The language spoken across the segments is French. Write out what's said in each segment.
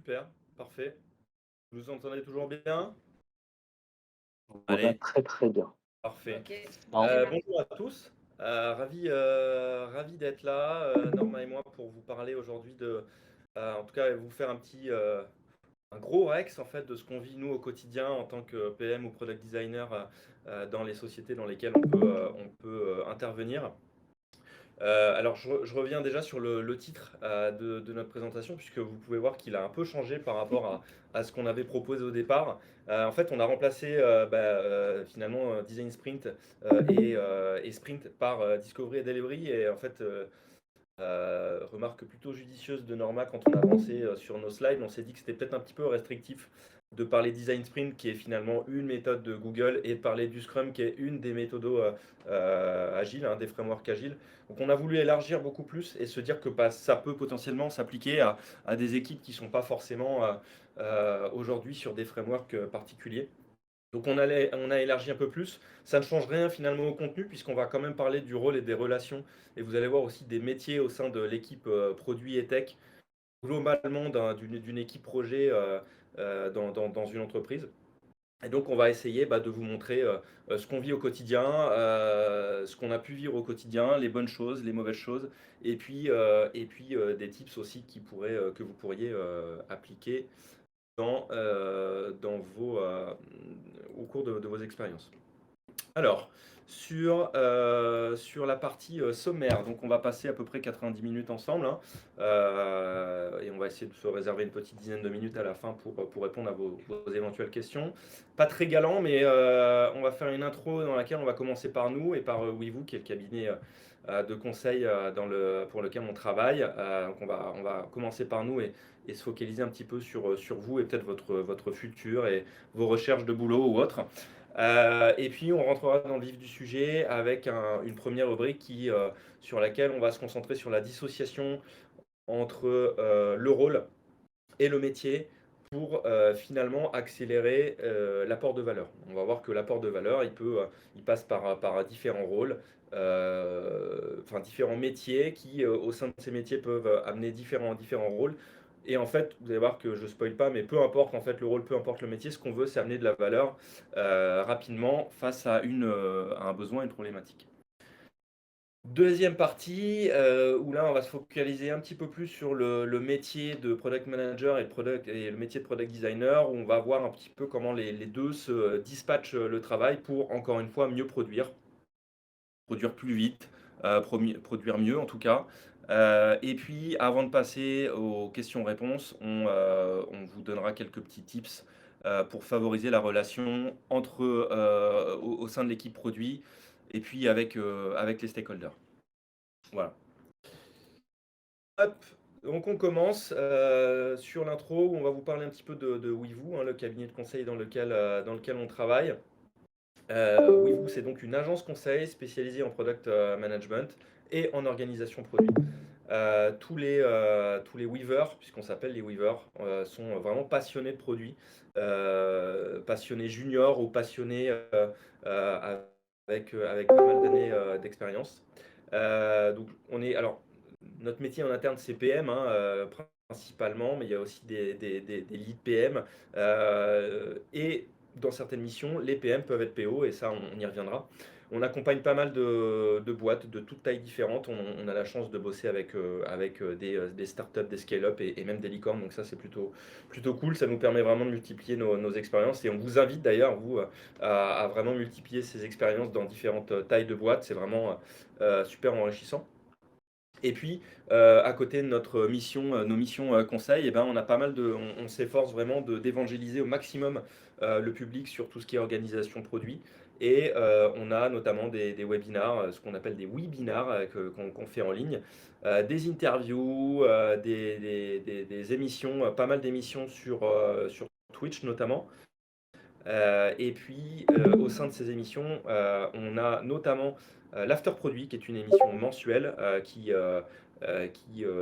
Super, parfait. Vous nous entendez toujours bien? On va Allez, très très bien. parfait. Ok, Ben, Bonjour à tous. Ravi d'être là, Norma et moi, pour vous parler aujourd'hui en tout cas, vous faire un gros Rex en fait de ce qu'on vit nous au quotidien en tant que PM ou product designer dans les sociétés dans lesquelles on peut intervenir. Alors, je reviens déjà sur le titre de notre présentation, puisque vous pouvez voir qu'il a un peu changé par rapport à ce qu'on avait proposé au départ. En fait, on a remplacé finalement Design Sprint et Sprint par Discovery et Delivery. Et en fait, remarque plutôt judicieuse de Norma quand on avançait sur nos slides, on s'est dit que c'était peut-être un petit peu restrictif de parler design sprint qui est finalement une méthode de Google et de parler du Scrum qui est une des méthodes agiles, des frameworks agiles. Donc on a voulu élargir beaucoup plus et se dire que ça peut potentiellement s'appliquer à des équipes qui ne sont pas forcément aujourd'hui sur des frameworks particuliers. Donc on a élargi un peu plus. Ça ne change rien finalement au contenu puisqu'on va quand même parler du rôle et des relations. Et vous allez voir aussi des métiers au sein de l'équipe produit et tech, globalement d'une équipe projet dans une entreprise. Et donc on va essayer de vous montrer ce qu'on vit au quotidien, ce qu'on a pu vivre au quotidien, les bonnes choses, les mauvaises choses, et puis des tips aussi que vous pourriez appliquer au cours de vos expériences. Alors, sur la partie sommaire, donc on va passer à peu près 90 minutes ensemble, et on va essayer de se réserver une petite dizaine de minutes à la fin pour répondre à vos éventuelles questions. Pas très galant, mais on va faire une intro dans laquelle on va commencer par nous et par WeVoo, qui est le cabinet de conseil pour lequel on travaille. Donc on va commencer par nous et se focaliser un petit peu sur vous et peut-être votre futur et vos recherches de boulot ou autre. Et puis on rentrera dans le vif du sujet avec une première rubrique sur laquelle on va se concentrer sur la dissociation entre le rôle et le métier pour finalement accélérer l'apport de valeur. On va voir que l'apport de valeur, il passe par différents rôles, enfin différents métiers qui, au sein de ces métiers, peuvent amener différents rôles. Et en fait, vous allez voir que je ne spoil pas, mais peu importe en fait le rôle, peu importe le métier, ce qu'on veut, c'est amener de la valeur rapidement face à un besoin, une problématique. Deuxième partie, où là on va se focaliser un petit peu plus sur le métier de product manager et le métier de product designer, où on va voir un petit peu comment les deux se dispatchent le travail pour, encore une fois, mieux produire plus vite, produire mieux en tout cas. Et puis avant de passer aux questions-réponses, on vous donnera quelques petits tips pour favoriser la relation au sein de l'équipe produit et puis avec les stakeholders. Voilà. Hop, donc on commence sur l'intro où on va vous parler un petit peu de WeVoo, le cabinet de conseil dans lequel on travaille. WeVoo, c'est donc une agence conseil spécialisée en product management et en organisation produit. Tous les Weavers, puisqu'on s'appelle les Weavers, sont vraiment passionnés de produits, passionnés juniors ou passionnés avec pas mal d'années d'expérience. Donc alors, notre métier en interne, c'est PM, principalement, mais il y a aussi des lead PM. Et dans certaines missions, les PM peuvent être PO, et ça, on y reviendra. On accompagne pas mal de boîtes de toutes tailles différentes. On a la chance de bosser avec des startups, des scale-up et même des licornes. Donc ça, c'est plutôt cool. Ça nous permet vraiment de multiplier nos expériences. Et on vous invite d'ailleurs, vous, à vraiment multiplier ces expériences dans différentes tailles de boîtes. C'est vraiment super enrichissant. Et puis, à côté de nos missions conseil, eh ben, on a pas mal on s'efforce vraiment d'évangéliser au maximum le public sur tout ce qui est organisation produit. Et on a notamment des webinars, ce qu'on appelle des webinars qu'on fait en ligne, des interviews, des émissions, pas mal d'émissions sur Twitch notamment. Et puis, au sein de ces émissions, on a notamment l'After Produit, qui est une émission mensuelle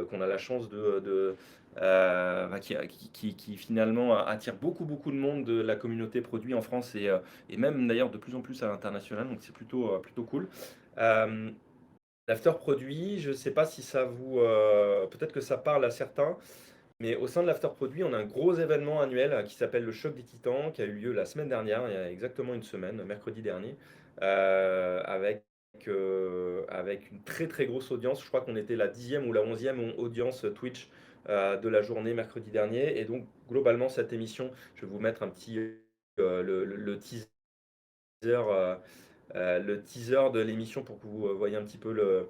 qu'on a la chance qui finalement attire beaucoup de monde de la communauté produit en France et même d'ailleurs de plus en plus à l'international, donc c'est plutôt cool. Euh, L'After Produit, je ne sais pas si ça peut-être que ça parle à certains. Mais au sein de l'After Produit, on a un gros événement annuel qui s'appelle le Choc des Titans, qui a eu lieu la semaine dernière, il y a exactement une semaine, mercredi dernier, avec une très très grosse audience. Je crois qu'on était la 10e ou la 11e audience Twitch de la journée mercredi dernier. Et donc globalement, cette émission, je vais vous mettre un petit le teaser, le teaser de l'émission pour que vous voyez un petit peu le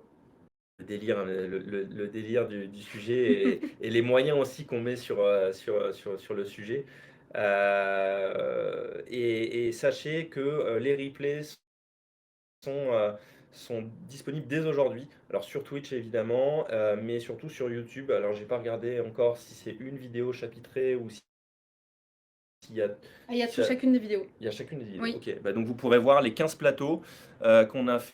délire, le délire du sujet et les moyens aussi qu'on met sur le sujet. Et sachez que les replays sont, euh, sont disponibles dès aujourd'hui. Alors sur Twitch évidemment, mais surtout sur YouTube. Alors j'ai pas regardé encore si c'est une vidéo chapitrée ou s'il y a, Ah, il y a s'il y a- chacune des vidéos. il y a chacune des vidéos. Oui. Ok, bah, donc vous pourrez voir les 15 plateaux qu'on a fait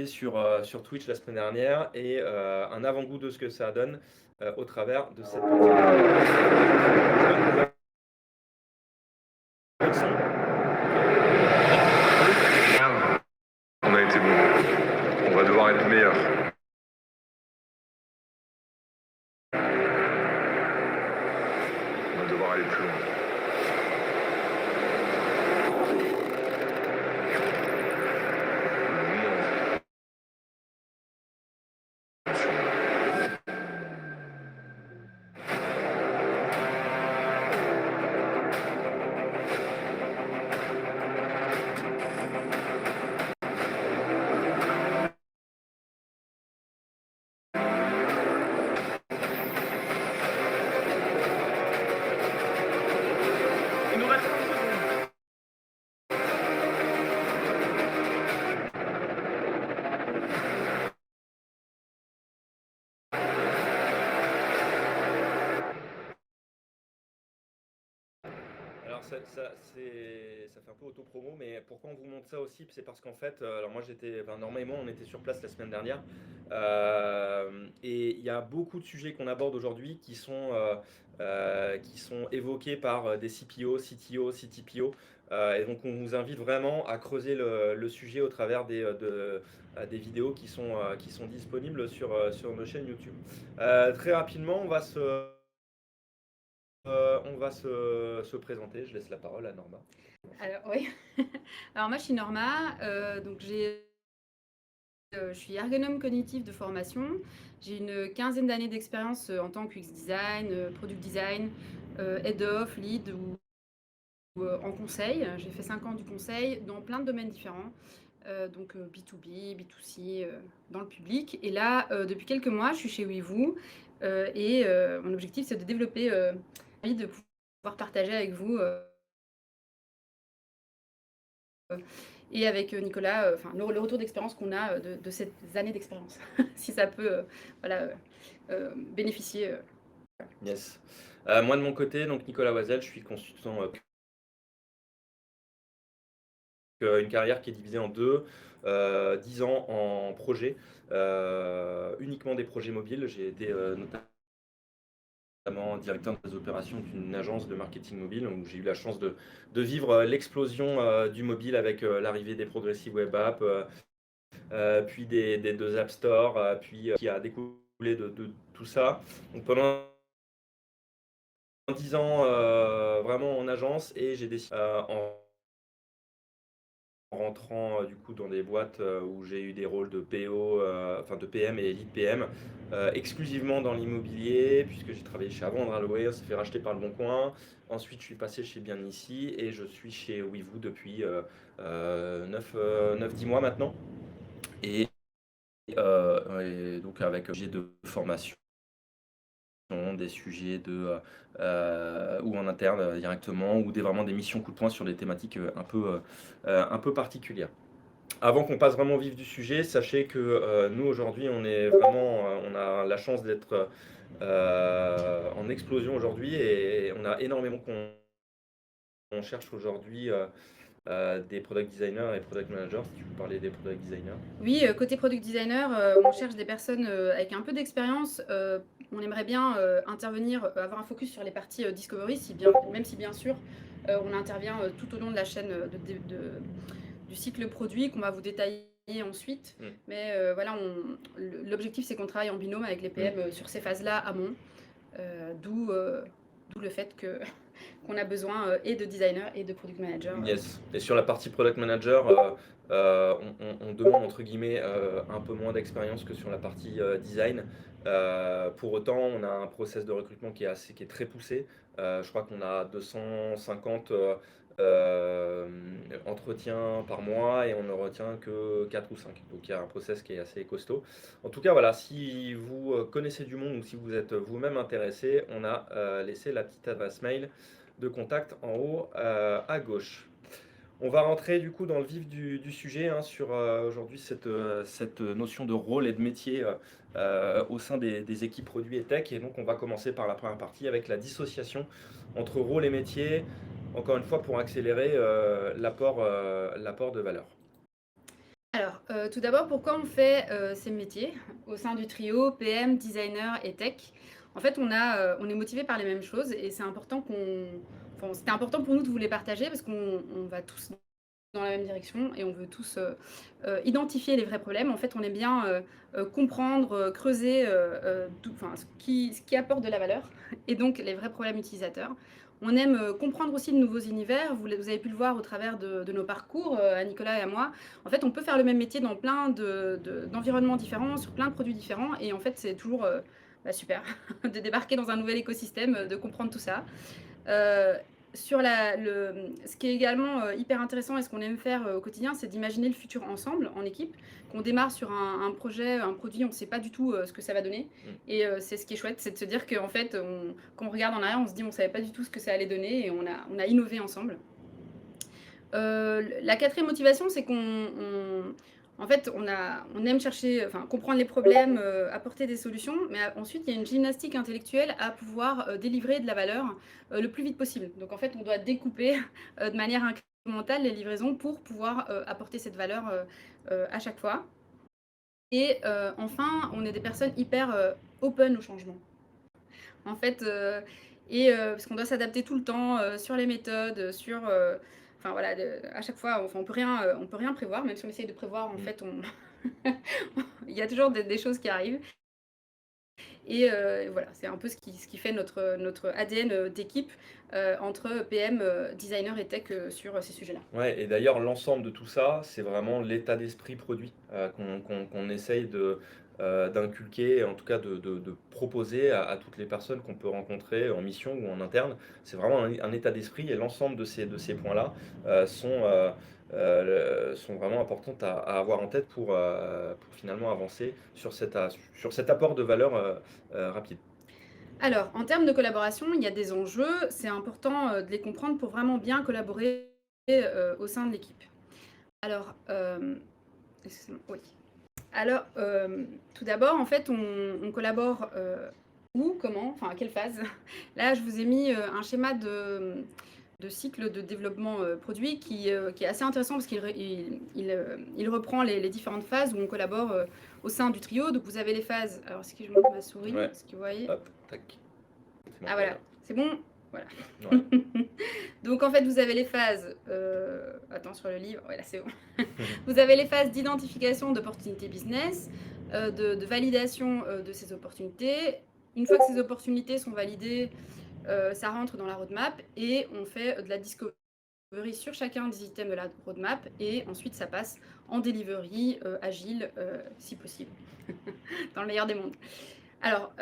sur Twitch la semaine dernière et un avant-goût de ce que ça donne au travers de cette On a été bon. On va devoir être meilleur. On va devoir aller plus loin. Il nous reste 30 secondes. Alors ça fait un peu auto-promo, mais pourquoi on vous montre ça aussi? C'est parce qu'en fait, alors moi Norma et moi on était sur place la semaine dernière, et il y a beaucoup de sujets qu'on aborde aujourd'hui qui sont évoqués par des CPO, CTO, CTPO, et donc on vous invite vraiment à creuser le sujet au travers des vidéos qui sont disponibles sur nos chaînes YouTube. Très rapidement, on va se présenter. Je laisse la parole à Norma. Alors, oui. Alors, moi, je suis Norma. Donc, je suis ergonome cognitif de formation. J'ai une quinzaine d'années d'expérience en tant que UX design, product design, head of, lead ou en conseil. J'ai fait 5 ans du conseil dans plein de domaines différents. Donc B2B, B2C, dans le public. Et là, depuis quelques mois, je suis chez Weevoo. Et mon objectif, c'est de développer, de pouvoir partager avec vous et avec Nicolas, le retour d'expérience qu'on a de ces années d'expérience, si ça peut voilà, bénéficier. Yes. Moi de mon côté, donc Nicolas Oisel, je suis consultant, une carrière qui est divisée en deux, 10 ans en projet, uniquement des projets mobiles. J'ai été notamment directeur des opérations d'une agence de marketing mobile, où j'ai eu la chance de vivre l'explosion du mobile avec l'arrivée des Progressive Web Apps, puis des deux App Store, puis qui a découlé de tout ça. Donc pendant 10 ans vraiment en agence, et j'ai décidé en rentrant du coup dans des boîtes où j'ai eu des rôles de PO, enfin de PM et lead PM, exclusivement dans l'immobilier, puisque j'ai travaillé chez Avant Andral, ça fait racheter par Le Bon Coin. Ensuite, je suis passé chez Bien Ici et je suis chez Weevoo depuis 9-10 mois maintenant. Et, donc avec j'ai de formation, des sujets ou en interne directement, ou vraiment des missions coup de poing sur des thématiques un peu particulières. Avant qu'on passe vraiment au vif du sujet, sachez que nous aujourd'hui on a la chance d'être en explosion aujourd'hui, et on a énormément qu'on cherche aujourd'hui des product designers et product managers. Si tu veux parler des product designers. Oui, côté product designer, on cherche des personnes avec un peu d'expérience. On aimerait bien intervenir, avoir un focus sur les parties discovery, même si bien sûr on intervient tout au long de la chaîne du cycle produit qu'on va vous détailler ensuite. Mais voilà, l'objectif c'est qu'on travaille en binôme avec les PM sur ces phases-là amont. D'où le fait qu'on a besoin et de designers et de product managers. Yes. Et sur la partie product manager, on demande entre guillemets un peu moins d'expérience que sur la partie design. Pour autant, on a un process de recrutement qui est très poussé. Je crois qu'on a 250 entretiens par mois et on ne retient que 4 ou 5. Donc il y a un process qui est assez costaud. En tout cas, voilà, si vous connaissez du monde ou si vous êtes vous-même intéressé, on a laissé la petite adresse mail de contact en haut à gauche. On va rentrer du coup dans le vif du sujet sur aujourd'hui cette notion de rôle et de métier au sein des équipes produits et tech. Et donc on va commencer par la première partie avec la dissociation entre rôle et métier, encore une fois pour accélérer l'apport de valeur. Alors, tout d'abord, pourquoi on fait ces métiers au sein du trio PM, designer et tech? En fait, on est motivé par les mêmes choses et c'est important c'était important pour nous de vous les partager parce qu'on va tous dans la même direction et on veut tous identifier les vrais problèmes. En fait, on aime bien comprendre, creuser ce qui apporte de la valeur et donc les vrais problèmes utilisateurs. On aime comprendre aussi de nouveaux univers. Vous avez pu le voir au travers de nos parcours, à Nicolas et à moi. En fait, on peut faire le même métier dans plein d'environnements différents, sur plein de produits différents. Et en fait, c'est toujours super de débarquer dans un nouvel écosystème, de comprendre tout ça. Ce qui est également hyper intéressant et ce qu'on aime faire au quotidien, c'est d'imaginer le futur ensemble, en équipe. Qu'on démarre sur un projet, un produit, on ne sait pas du tout ce que ça va donner. Et c'est ce qui est chouette, c'est de se dire qu'en fait, quand on regarde en arrière, on se dit on ne savait pas du tout ce que ça allait donner et on a innové ensemble. La quatrième motivation, c'est en fait, on aime chercher, comprendre les problèmes, apporter des solutions, mais ensuite, il y a une gymnastique intellectuelle à pouvoir délivrer de la valeur le plus vite possible. Donc, en fait, on doit découper de manière incrémentale les livraisons pour pouvoir apporter cette valeur à chaque fois. Et enfin, on est des personnes hyper open au changement. En fait, parce qu'on doit s'adapter tout le temps sur les méthodes, sur enfin voilà, à chaque fois, on peut rien prévoir, même si on essaye de prévoir, en fait, il y a toujours des choses qui arrivent. Et voilà, c'est un peu ce qui fait notre ADN d'équipe entre PM, designer et tech sur ces sujets-là. Ouais, et d'ailleurs, l'ensemble de tout ça, c'est vraiment l'état d'esprit produit qu'on essaye d'inculquer, en tout cas de proposer à toutes les personnes qu'on peut rencontrer en mission ou en interne. C'est vraiment un état d'esprit et l'ensemble de ces points-là sont vraiment importantes à avoir en tête pour finalement avancer sur cet apport de valeur rapide. Alors, en termes de collaboration, il y a des enjeux. C'est important de les comprendre pour vraiment bien collaborer au sein de l'équipe. Alors, excusez-moi, oui. Alors, tout d'abord, en fait, on collabore où, comment, enfin à quelle phase? Là, je vous ai mis un schéma de cycle de développement produit qui est assez intéressant parce qu'il reprend les différentes phases où on collabore au sein du trio. Donc, vous avez les phases. Alors, est-ce que je montre ma souris? Ouais. Est-ce que vous voyez? Hop, tac. C'est bon, Ah voilà, c'est bon? Voilà. Ouais. Donc en fait, vous avez les phases, attends sur le livre, ouais là c'est bon. Vous avez les phases d'identification d'opportunités business, de validation de ces opportunités. Une fois que ces opportunités sont validées, ça rentre dans la roadmap et on fait de la discovery sur chacun des items de la roadmap et ensuite ça passe en delivery agile si possible, dans le meilleur des mondes. Alors,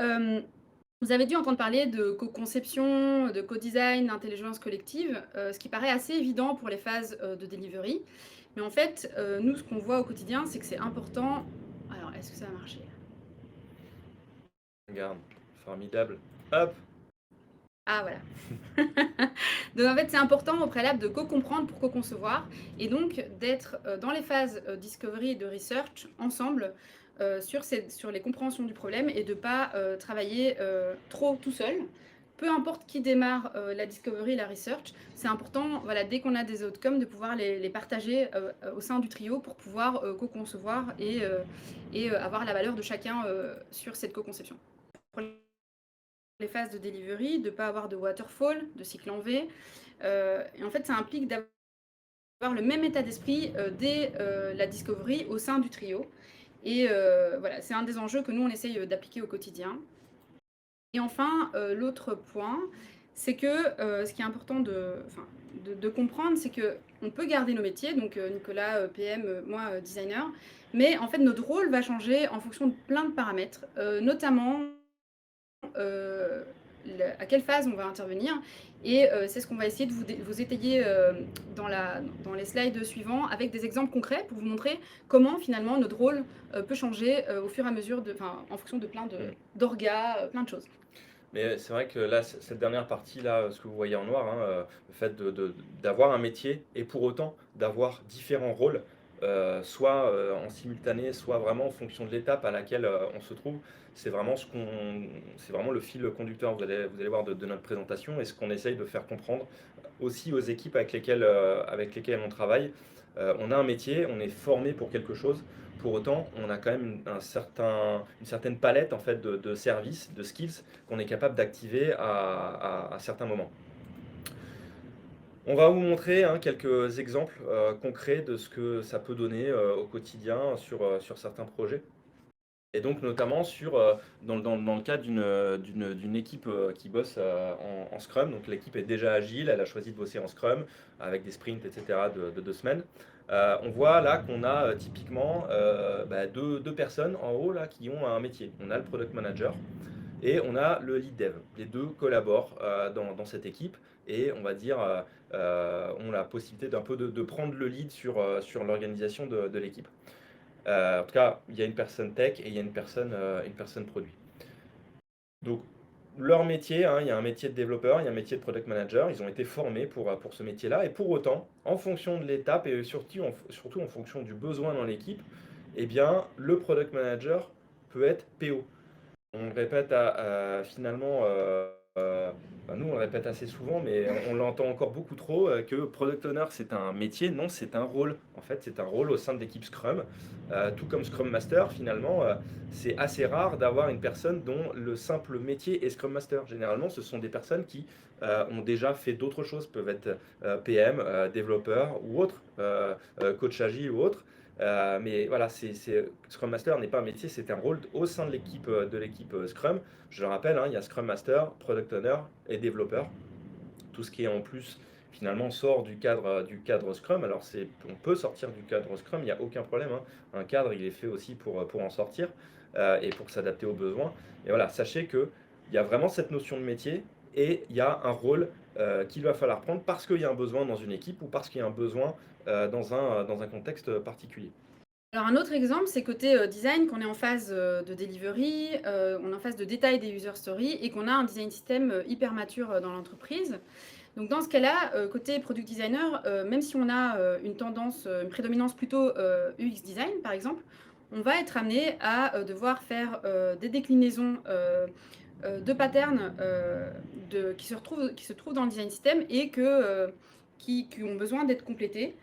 vous avez dû entendre parler de co-conception, de co-design, d'intelligence collective, ce qui paraît assez évident pour les phases de delivery. Mais en fait, nous, ce qu'on voit au quotidien, c'est que c'est important. Alors, est-ce que ça va marcher? Regarde, formidable. Hop. Ah, voilà. Donc, en fait, c'est important au préalable de co-comprendre pour co-concevoir et donc d'être dans les phases discovery et de research ensemble sur les compréhensions du problème et de ne pas travailler trop tout seul. Peu importe qui démarre la discovery et la research, c'est important, voilà, dès qu'on a des outcomes, de pouvoir les partager au sein du trio pour pouvoir co-concevoir et avoir la valeur de chacun sur cette co-conception. Pour les phases de delivery, de ne pas avoir de waterfall, de cycle en V. Et en fait, ça implique d'avoir le même état d'esprit dès la discovery au sein du trio. Et voilà, c'est un des enjeux que nous, on essaye d'appliquer au quotidien. Et enfin, l'autre point, c'est que ce qui est important de comprendre, c'est qu'on peut garder nos métiers, donc Nicolas, PM, moi, designer, mais en fait, notre rôle va changer en fonction de plein de paramètres, notamment à quelle phase on va intervenir. Et c'est ce qu'on va essayer de vous étayer dans les slides suivants avec des exemples concrets pour vous montrer comment finalement notre rôle peut changer au fur et à mesure, en fonction de plein d'orgas, plein de choses. Mais c'est vrai que là, cette dernière partie-là, ce que vous voyez en noir, hein, le fait d'avoir un métier et pour autant d'avoir différents rôles, soit en simultané, soit vraiment en fonction de l'étape à laquelle on se trouve, c'est vraiment c'est vraiment le fil conducteur, vous allez voir, de notre présentation et ce qu'on essaye de faire comprendre aussi aux équipes avec lesquelles on travaille. On a un métier, on est formé pour quelque chose. Pour autant, on a quand même une certaine palette en fait, de services, de skills qu'on est capable d'activer à certains moments. On va vous montrer quelques exemples concrets de ce que ça peut donner au quotidien sur certains projets. Et donc notamment dans le cadre d'une équipe qui bosse en Scrum. Donc l'équipe est déjà agile, elle a choisi de bosser en Scrum avec des sprints, etc. de 2 semaines. On voit là qu'on a typiquement deux personnes en haut là, qui ont un métier. On a le Product Manager et on a le Lead Dev. Les deux collaborent dans cette équipe et on va dire ont la possibilité d'un peu de prendre le lead sur l'organisation de l'équipe. En tout cas, il y a une personne tech et il y a une personne produit. Donc, leur métier, il y a un métier de développeur, il y a un métier de product manager, ils ont été formés pour ce métier-là, et pour autant, en fonction de l'étape et surtout en fonction du besoin dans l'équipe, eh bien, le product manager peut être PO. On le répète finalement, nous on le répète assez souvent, mais on l'entend encore beaucoup trop, que Product Owner c'est un métier. Non, c'est un rôle. En fait, c'est un rôle au sein de l'équipe Scrum. Tout comme Scrum Master, finalement, c'est assez rare d'avoir une personne dont le simple métier est Scrum Master. Généralement, ce sont des personnes qui ont déjà fait d'autres choses, peuvent être PM, développeur ou autre, coach agile ou autre. Mais voilà, Scrum Master n'est pas un métier, c'est un rôle au sein de l'équipe Scrum. Je le rappelle, il y a Scrum Master, Product Owner et développeur. Tout ce qui est en plus, finalement, sort du cadre Scrum. Alors, on peut sortir du cadre Scrum, il n'y a aucun problème. Un cadre, il est fait aussi pour en sortir et pour s'adapter aux besoins. Et voilà, sachez qu'il y a vraiment cette notion de métier et il y a un rôle qu'il va falloir prendre parce qu'il y a un besoin dans une équipe ou parce qu'il y a un besoin dans un contexte particulier. Alors un autre exemple, c'est côté design, qu'on est en phase de delivery, on est en phase de détail des user stories et qu'on a un design system hyper mature dans l'entreprise. Donc dans ce cas-là, côté product designer, même si on a une prédominance plutôt UX design par exemple, on va être amené à devoir faire des déclinaisons de patterns qui se trouvent dans le design system et qui ont besoin d'être complétés.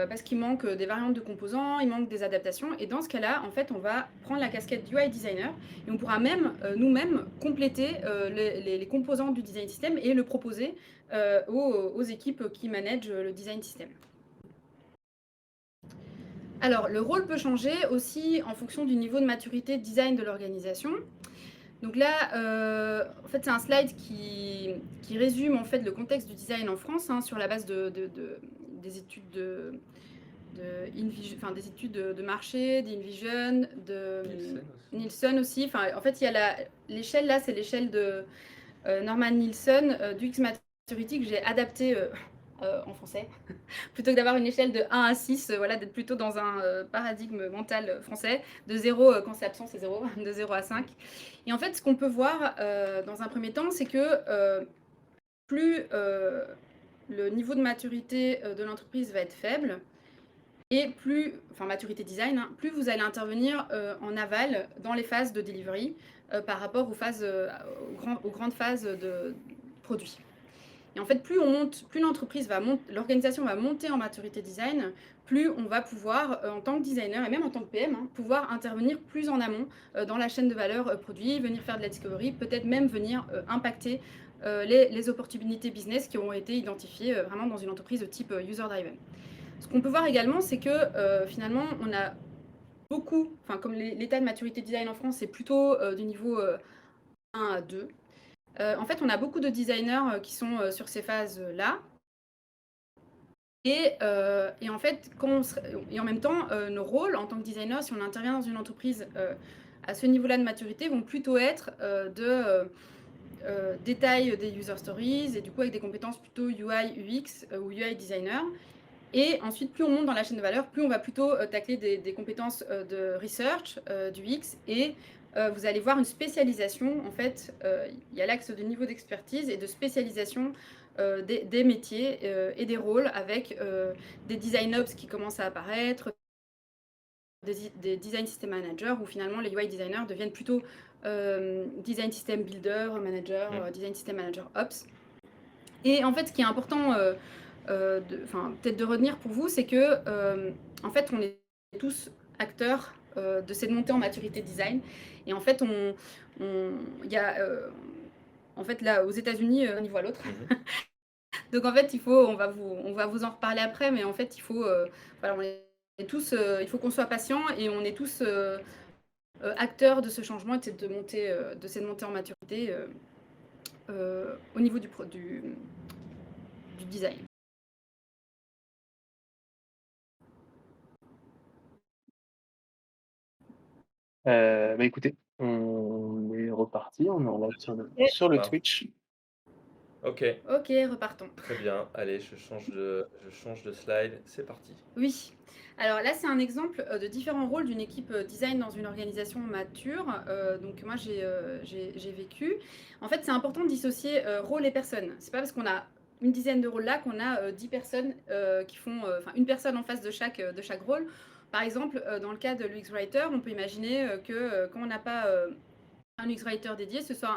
Parce qu'il manque des variantes de composants, il manque des adaptations. Et dans ce cas-là, en fait, on va prendre la casquette UI designer et on pourra même nous-mêmes compléter les composants du design system et le proposer aux équipes qui managent le design system. Alors, le rôle peut changer aussi en fonction du niveau de maturité de design de l'organisation. Donc là, en fait, c'est un slide qui résume en fait le contexte du design en France sur la base des études des études de marché, d'InVision, de Nielsen aussi. En fait, il y a l'échelle là, c'est l'échelle de Norman Nielsen du X Maturity que j'ai adapté en français, plutôt que d'avoir une échelle de 1 à 6, d'être plutôt dans un paradigme mental français, de 0 quand c'est absent, c'est 0, de 0 à 5. Et en fait, ce qu'on peut voir dans un premier temps, c'est que plus le niveau de maturité de l'entreprise va être faible, et maturité design, plus vous allez intervenir en aval dans les phases de delivery par rapport aux grandes phases de produit. Et en fait, plus l'entreprise l'organisation va monter en maturité design, plus on va pouvoir, en tant que designer et même en tant que PM, pouvoir intervenir plus en amont dans la chaîne de valeur produit, venir faire de la discovery, peut-être même venir impacter les opportunités business qui auront été identifiées vraiment dans une entreprise de type user-driven. Ce qu'on peut voir également, c'est que finalement, on a beaucoup, comme l'état de maturité design en France, c'est plutôt du niveau 1 à 2. En fait, on a beaucoup de designers qui sont sur ces phases-là. Et en fait, et en même temps, nos rôles en tant que designer, si on intervient dans une entreprise à ce niveau-là de maturité, vont plutôt être de détail des user stories et du coup avec des compétences plutôt UI, UX ou UI designer. Et ensuite, plus on monte dans la chaîne de valeur, plus on va plutôt tacler des compétences de research, du X, et vous allez voir une spécialisation. En fait, il y a l'axe de niveau d'expertise et de spécialisation des métiers et des rôles avec des design ops qui commencent à apparaître, des design system managers, où finalement les UI designers deviennent plutôt design system builder, manager, design system manager ops. Et en fait, ce qui est important peut-être de retenir pour vous, c'est que en fait, on est tous acteurs de cette montée en maturité design. Et en fait, il y a en fait là aux États-Unis, d'un niveau à l'autre. Donc en fait, on va vous en reparler après, mais en fait, voilà, on est tous, il faut qu'on soit patient et on est tous acteurs de ce changement et de cette montée en maturité au niveau du design. Écoutez, on est reparti, on est en live sur le Twitch. Ok, Ok, repartons. très bien. Allez, je change de slide. C'est parti. Oui. Alors là, c'est un exemple de différents rôles d'une équipe design dans une organisation mature. Donc moi, j'ai vécu. En fait, c'est important de dissocier rôle et personne. C'est pas parce qu'on a une dizaine de rôles là qu'on a 10 personnes qui font, une personne en face de chaque rôle. Par exemple, dans le cas de l'UX Writer, on peut imaginer que quand on n'a pas un UX Writer dédié, ce soit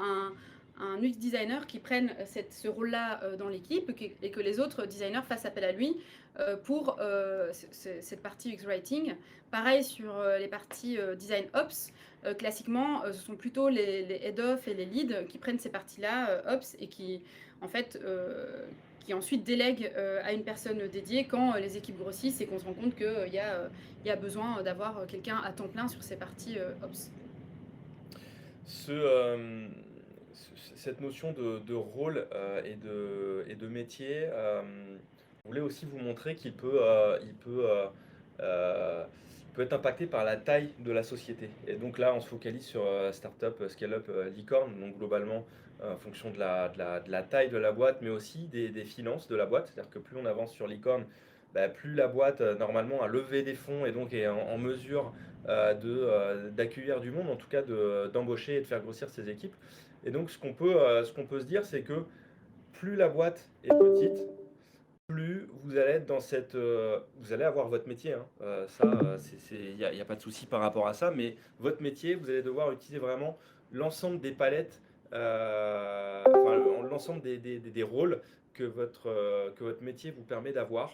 un UX designer qui prenne ce rôle-là dans l'équipe et que les autres designers fassent appel à lui pour cette partie UX Writing. Pareil sur les parties Design Ops. Classiquement, ce sont plutôt les head-off et les leads qui prennent ces parties-là Ops et qui, en fait, qui ensuite délèguent à une personne dédiée quand les équipes grossissent et qu'on se rend compte qu'il y a besoin d'avoir quelqu'un à temps plein sur ces parties Ops. Cette notion de rôle et de métier, je voulais aussi vous montrer qu'il peut être impacté par la taille de la société. Et donc là, on se focalise sur startup, scale-up, licorne, donc globalement en fonction de la taille de la boîte, mais aussi des finances de la boîte. C'est-à-dire que plus on avance sur licorne, plus la boîte normalement a levé des fonds et donc est en mesure d'accueillir du monde, en tout cas d'embaucher et de faire grossir ses équipes. Et donc ce qu'on peut se dire, c'est que plus la boîte est petite, plus vous allez être dans vous allez avoir votre métier, hein. Il n'y a pas de souci par rapport à ça, mais votre métier, vous allez devoir utiliser vraiment l'ensemble des palettes, l'ensemble des rôles que votre métier vous permet d'avoir.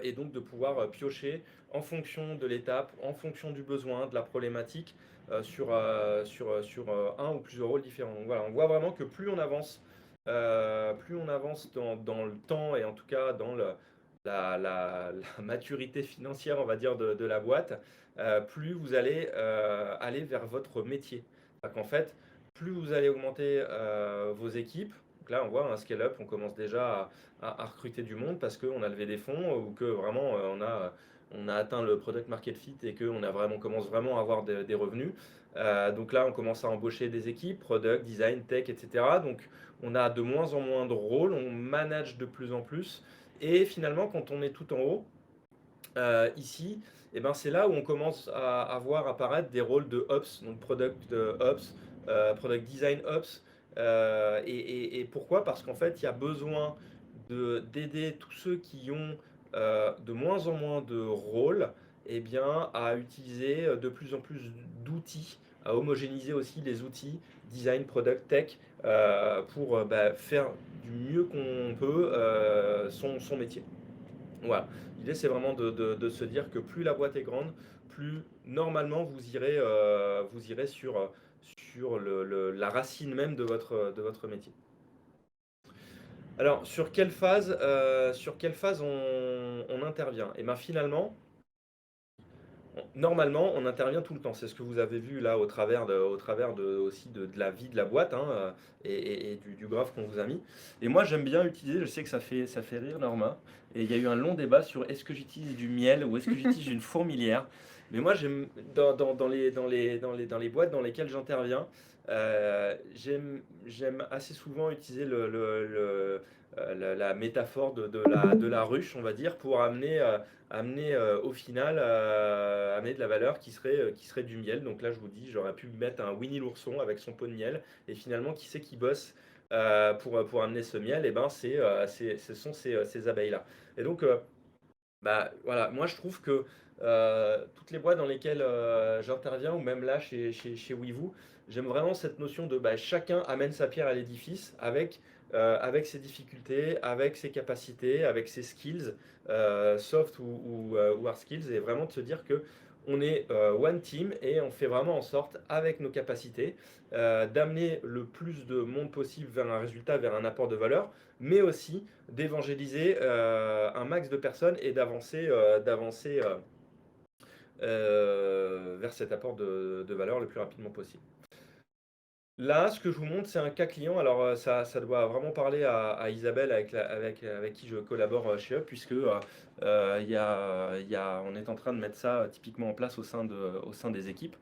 Et donc de pouvoir piocher en fonction de l'étape, en fonction du besoin, de la problématique, sur un ou plusieurs rôles différents. Donc voilà, on voit vraiment que plus on avance dans le temps et en tout cas dans la maturité financière, on va dire, de la boîte, plus vous allez aller vers votre métier. En fait, plus vous allez augmenter vos équipes. Donc là, on voit un scale-up, on commence déjà à recruter du monde parce qu'on a levé des fonds ou que vraiment on a atteint le product market fit et qu'on commence vraiment à avoir des revenus. Donc là, on commence à embaucher des équipes, product, design, tech, etc. Donc on a de moins en moins de rôles, on manage de plus en plus. Et finalement, quand on est tout en haut, ici, eh ben, c'est là où on commence à voir apparaître des rôles de Ops, donc Product Ops, Product Design Ops. Et pourquoi? Parce qu'en fait, il y a besoin d'aider tous ceux qui ont de moins en moins de rôles, eh bien, à utiliser de plus en plus d'outils, à homogénéiser aussi les outils design, product, tech, pour faire du mieux qu'on peut son métier. Voilà. L'idée, c'est vraiment de se dire que plus la boîte est grande, plus normalement vous irez sur la racine même de votre métier. Alors, sur quelle phase on intervient? Et bien finalement, Normalement, on intervient tout le temps. C'est ce que vous avez vu là aussi de la vie de la boîte, hein, et du graphe qu'on vous a mis. Et moi, j'aime bien utiliser, je sais que ça fait rire Norma, et il y a eu un long débat sur est-ce que j'utilise du miel ou est-ce que j'utilise une fourmilière. Mais moi, j'aime dans les boîtes dans lesquelles j'interviens, j'aime assez souvent utiliser la métaphore de la ruche, on va dire, pour amener au final amener de la valeur qui serait du miel. Donc là, je vous dis, j'aurais pu mettre un Winnie l'ourson avec son pot de miel. Et finalement, qui c'est qui bosse pour amener ce miel? Et ben, ce sont ces abeilles-là. Et donc, bah, voilà, moi je trouve que toutes les boîtes dans lesquelles j'interviens, ou même là chez Weevoo, j'aime vraiment cette notion de bah, chacun amène sa pierre à l'édifice avec ses difficultés, avec ses capacités, avec ses skills, soft ou hard skills, et vraiment de se dire que on est one team et on fait vraiment en sorte, avec nos capacités, d'amener le plus de monde possible vers un résultat, vers un apport de valeur, mais aussi d'évangéliser un max de personnes et d'avancer vers cet apport de valeur le plus rapidement possible. Là, ce que je vous montre, c'est un cas client. Alors, ça doit vraiment parler à Isabelle avec qui je collabore chez Up, puisque on est en train de mettre ça typiquement en place au sein des équipes.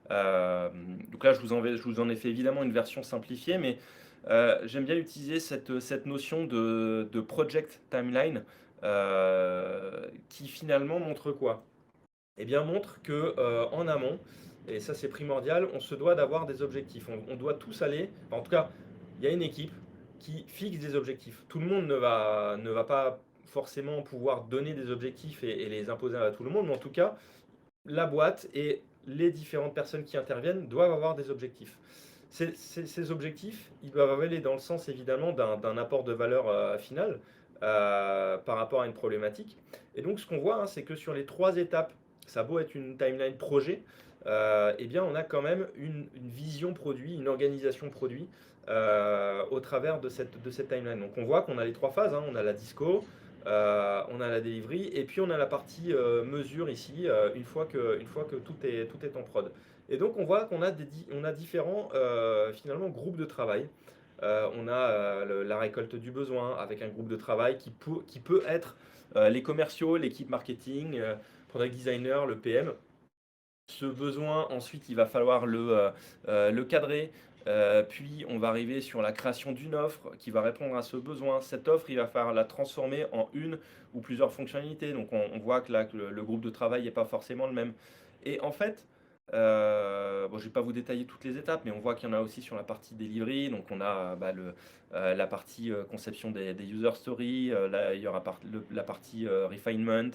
Donc là, je vous en ai fait évidemment une version simplifiée, mais j'aime bien utiliser cette notion de project timeline qui finalement montre quoi? Eh bien, montre que en amont, et ça c'est primordial, on se doit d'avoir des objectifs. On doit tous aller, enfin, en tout cas, il y a une équipe qui fixe des objectifs. Tout le monde ne va pas forcément pouvoir donner des objectifs et les imposer à tout le monde, mais en tout cas, la boîte et les différentes personnes qui interviennent doivent avoir des objectifs. Ces objectifs, ils doivent aller dans le sens évidemment d'un apport de valeur final par rapport à une problématique. Et donc ce qu'on voit, hein, c'est que sur les 3 étapes, ça a beau être une timeline projet, eh bien on a quand même une vision produit, une organisation produit au travers de cette timeline. Donc on voit qu'on a les 3 phases, hein. On a la disco, on a la delivery, et puis on a la partie mesure ici, une fois que tout est en prod. Et donc on voit qu'on a, on a différents finalement groupes de travail. On a la récolte du besoin avec un groupe de travail qui peut être les commerciaux, l'équipe marketing, product designer, le PM. Ce besoin, ensuite, il va falloir le cadrer. Puis, on va arriver sur la création d'une offre qui va répondre à ce besoin. Cette offre, il va falloir la transformer en une ou plusieurs fonctionnalités. Donc, on voit que là, que le groupe de travail n'est pas forcément le même. Et en fait, bon, je ne vais pas vous détailler toutes les étapes, mais on voit qu'il y en a aussi sur la partie delivery. Donc, on a la partie conception des user stories. Là, il y aura la partie refinement.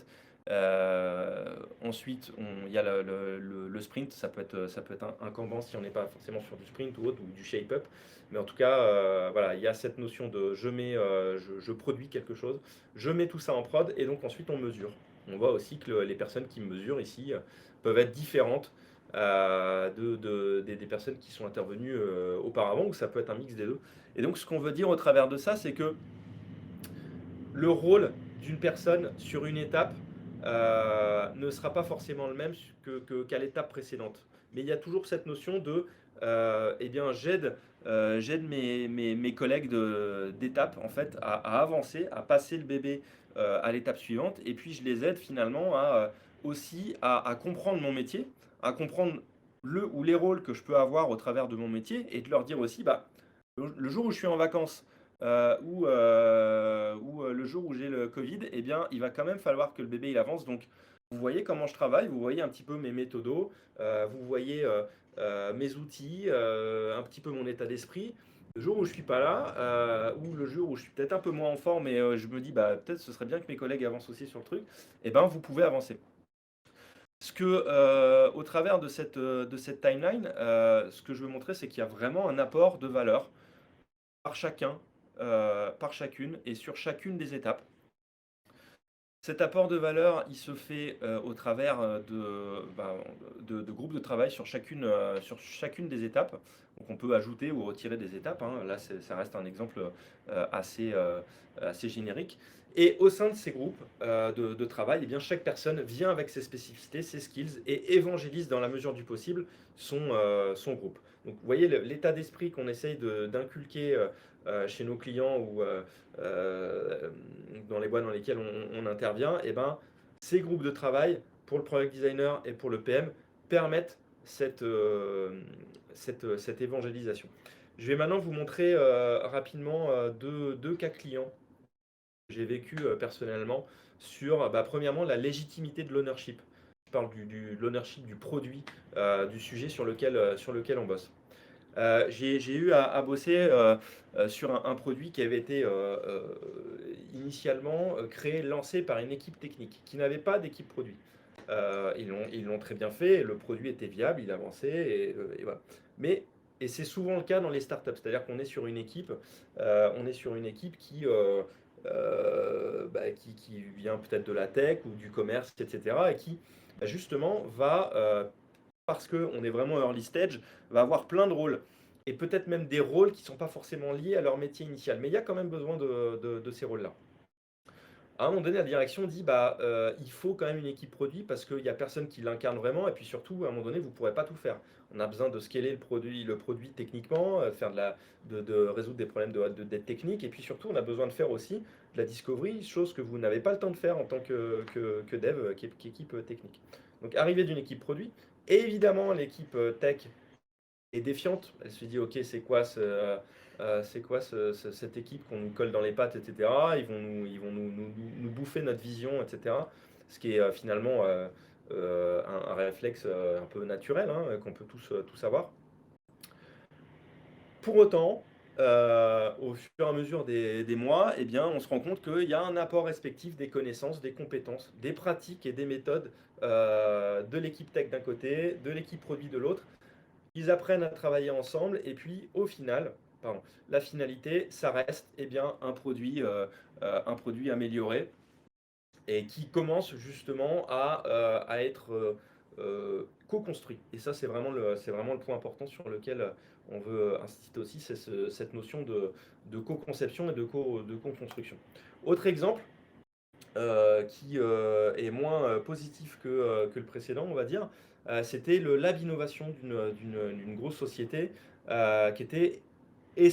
Ensuite, il y a le sprint, ça peut être un Kanban si on n'est pas forcément sur du sprint ou autre, ou du shape-up. Mais en tout cas, voilà, il y a cette notion de je produis quelque chose, je mets tout ça en prod, et donc ensuite on mesure. On voit aussi que les personnes qui mesurent ici peuvent être différentes des personnes qui sont intervenues auparavant, ou ça peut être un mix des deux. Et donc ce qu'on veut dire au travers de ça, c'est que le rôle d'une personne sur une étape ne sera pas forcément le même qu'à l'étape précédente. Mais il y a toujours cette notion de eh bien, j'aide mes collègues d'étape en fait, à avancer, à passer le bébé à l'étape suivante. Et puis je les aide finalement aussi à comprendre mon métier, à comprendre le ou les rôles que je peux avoir au travers de mon métier, et de leur dire aussi, bah, le jour où je suis en vacances, ou le jour où j'ai le Covid, eh bien, il va quand même falloir que le bébé il avance. Donc, vous voyez comment je travaille, vous voyez un petit peu mes méthodos, vous voyez mes outils, un petit peu mon état d'esprit. Le jour où je suis pas là, ou le jour où je suis peut-être un peu moins en forme, et je me dis, bah, peut-être ce serait bien que mes collègues avancent aussi sur le truc, eh ben, vous pouvez avancer. Ce que, au travers de cette timeline, ce que je veux montrer, c'est qu'il y a vraiment un apport de valeur par chacun, par chacune et sur chacune des étapes. Cet apport de valeur, il se fait au travers de groupes de travail sur chacune des étapes. Donc on peut ajouter ou retirer des étapes, hein. Là, ça reste un exemple assez générique. Et au sein de ces groupes de travail, eh bien, chaque personne vient avec ses spécificités, ses skills et évangélise dans la mesure du possible son groupe. Donc vous voyez l'état d'esprit qu'on essaye d'inculquer chez nos clients ou dans les boîtes dans lesquelles on intervient, eh ben, ces groupes de travail, pour le product designer et pour le PM, permettent cette évangélisation. Je vais maintenant vous montrer rapidement deux cas clients que j'ai vécu personnellement sur, premièrement, la légitimité de l'ownership. Je parle de l'ownership du produit, du sujet sur lequel on bosse. J'ai eu à bosser sur un produit qui avait été initialement créé, lancé par une équipe technique qui n'avait pas d'équipe produit. Ils l'ont très bien fait, le produit était viable, il avançait, et voilà. Mais, et c'est souvent le cas dans les startups, c'est-à-dire qu'on est sur une équipe, qui vient peut-être de la tech ou du commerce, etc., et qui justement va, parce qu'on est vraiment early stage, va avoir plein de rôles. Et peut-être même des rôles qui ne sont pas forcément liés à leur métier initial. Mais il y a quand même besoin de ces rôles-là. À un moment donné, la direction dit il faut quand même une équipe produit parce qu'il n'y a personne qui l'incarne vraiment. Et puis surtout, à un moment donné, vous ne pourrez pas tout faire. On a besoin de scaler le produit techniquement, faire de résoudre des problèmes d'aide technique. Et puis surtout, on a besoin de faire aussi de la discovery, chose que vous n'avez pas le temps de faire en tant que dev, qu'équipe technique. Donc, arrivée d'une équipe produit. Et évidemment, l'équipe tech est défiante. Elle se dit, ok, c'est quoi cette équipe qu'on nous colle dans les pattes, etc. Ils vont nous bouffer notre vision, etc. Ce qui est finalement un réflexe un peu naturel, hein, qu'on peut tous avoir. Pour autant, au fur et à mesure des mois, eh bien, on se rend compte qu'il y a un apport respectif des connaissances, des compétences, des pratiques et des méthodes de l'équipe tech d'un côté, de l'équipe produit de l'autre. Ils apprennent à travailler ensemble et puis au final, la finalité, ça reste un produit amélioré et qui commence justement à être co-construit. Et ça, c'est vraiment le point important sur lequel on veut insister aussi, c'est cette notion de co-conception et de co-construction. Autre exemple, qui est moins positif que le précédent, on va dire, c'était le lab innovation d'une grosse société qui était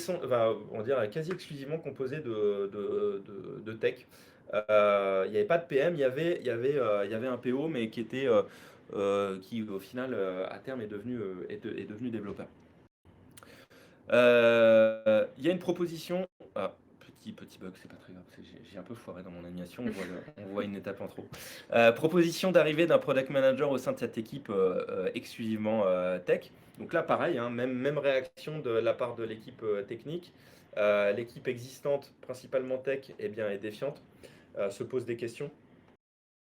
on va dire, quasi exclusivement composé de tech. Il n'y avait pas de PM, il y avait un PO, mais qui au final, à terme, est devenu développeur. Il y a une proposition. Petit bug, c'est pas très grave, j'ai un peu foiré dans mon animation, on voit une étape en trop. Proposition d'arrivée d'un product manager au sein de cette équipe exclusivement tech. Donc là, pareil, hein, même réaction de la part de l'équipe technique. L'équipe existante, principalement tech, est défiante, se pose des questions.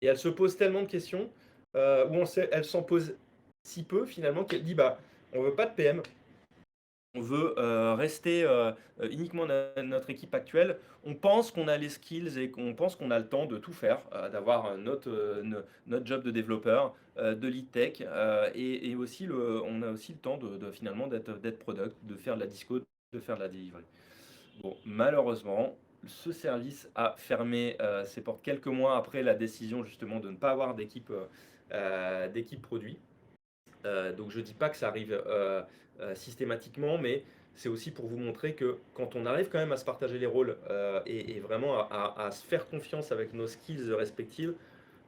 Et elle se pose tellement de questions où elle s'en pose si peu finalement qu'elle dit on veut pas de PM. On veut rester uniquement notre équipe actuelle. On pense qu'on a les skills et qu'on pense qu'on a le temps de tout faire, d'avoir notre job de développeur, de lead tech, et aussi on a aussi le temps finalement d'être product, de faire de la disco, de faire de la delivery. Bon, malheureusement, ce service a fermé ses portes quelques mois après la décision justement de ne pas avoir d'équipe produit. Donc je ne dis pas que ça arrive systématiquement, mais c'est aussi pour vous montrer que quand on arrive quand même à se partager les rôles et vraiment à se faire confiance avec nos skills respectives,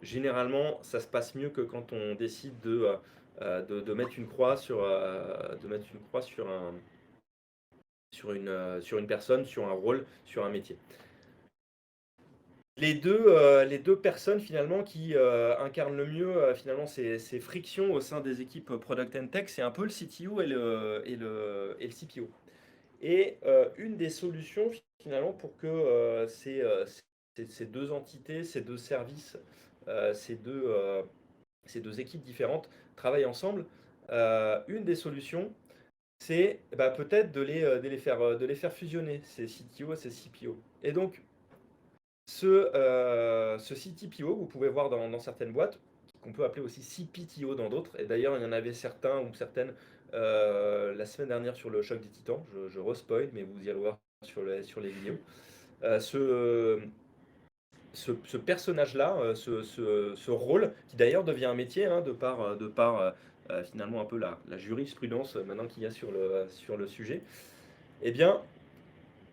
généralement ça se passe mieux que quand on décide de mettre une croix sur une personne, sur un rôle, sur un métier. Les deux personnes finalement qui incarnent le mieux finalement ces frictions au sein des équipes Product and Tech, c'est un peu le CTO et le CPO. Et une des solutions finalement pour que ces deux entités, ces deux services, ces deux équipes différentes travaillent ensemble, une des solutions, c'est peut-être de les faire fusionner, ces CTO et ces CPO. Et donc, ce CTPO, vous pouvez voir dans certaines boîtes, qu'on peut appeler aussi CPTO dans d'autres, et d'ailleurs il y en avait certains ou certaines la semaine dernière sur le choc des titans, je re-spoil, mais vous irez voir sur les vidéos. ce personnage-là, ce rôle, qui d'ailleurs devient un métier, hein, de par finalement un peu la jurisprudence maintenant qu'il y a sur le sujet, eh bien,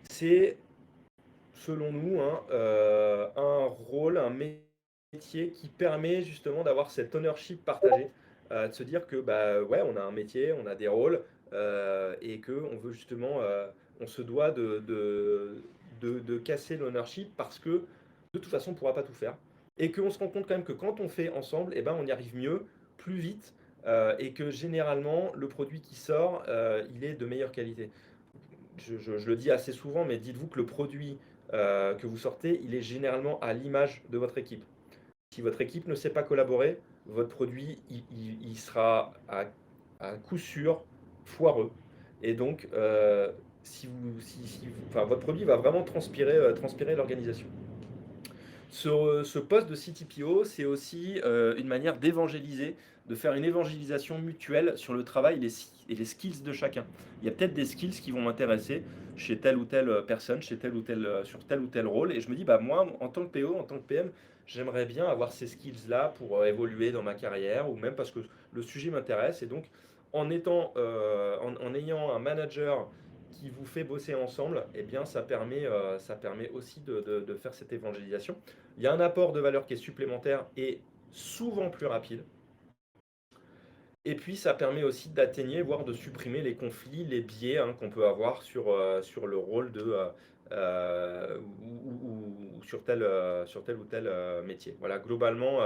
c'est selon nous, hein, un rôle, un métier qui permet justement d'avoir cet ownership partagé, de se dire que bah ouais, on a un métier, on a des rôles, et que on veut justement, on se doit de casser l'ownership parce que de toute façon on ne pourra pas tout faire, et qu'on se rend compte quand même que quand on fait ensemble, eh ben, on y arrive mieux, plus vite, et que généralement le produit qui sort, il est de meilleure qualité. Je le dis assez souvent, mais dites-vous que le produit que vous sortez, il est généralement à l'image de votre équipe. Si votre équipe ne sait pas collaborer, votre produit, il sera à coup sûr foireux. Et donc, enfin, votre produit va vraiment transpirer l'organisation. Ce poste de CTPO, c'est aussi une manière d'évangéliser, de faire une évangélisation mutuelle sur le travail et les skills de chacun. Il y a peut-être des skills qui vont m'intéresser chez telle ou telle personne, chez tel ou tel, sur tel ou tel rôle. Et je me dis, bah, moi, en tant que PO, en tant que PM, j'aimerais bien avoir ces skills-là pour évoluer dans ma carrière, ou même parce que le sujet m'intéresse. Et donc, en ayant un manager qui vous fait bosser ensemble, eh bien, ça permet aussi de faire cette évangélisation. Il y a un apport de valeur qui est supplémentaire et souvent plus rapide. Et puis, ça permet aussi d'atténuer, voire de supprimer les conflits, les biais, hein, qu'on peut avoir sur le rôle ou sur tel ou tel métier. Voilà, globalement.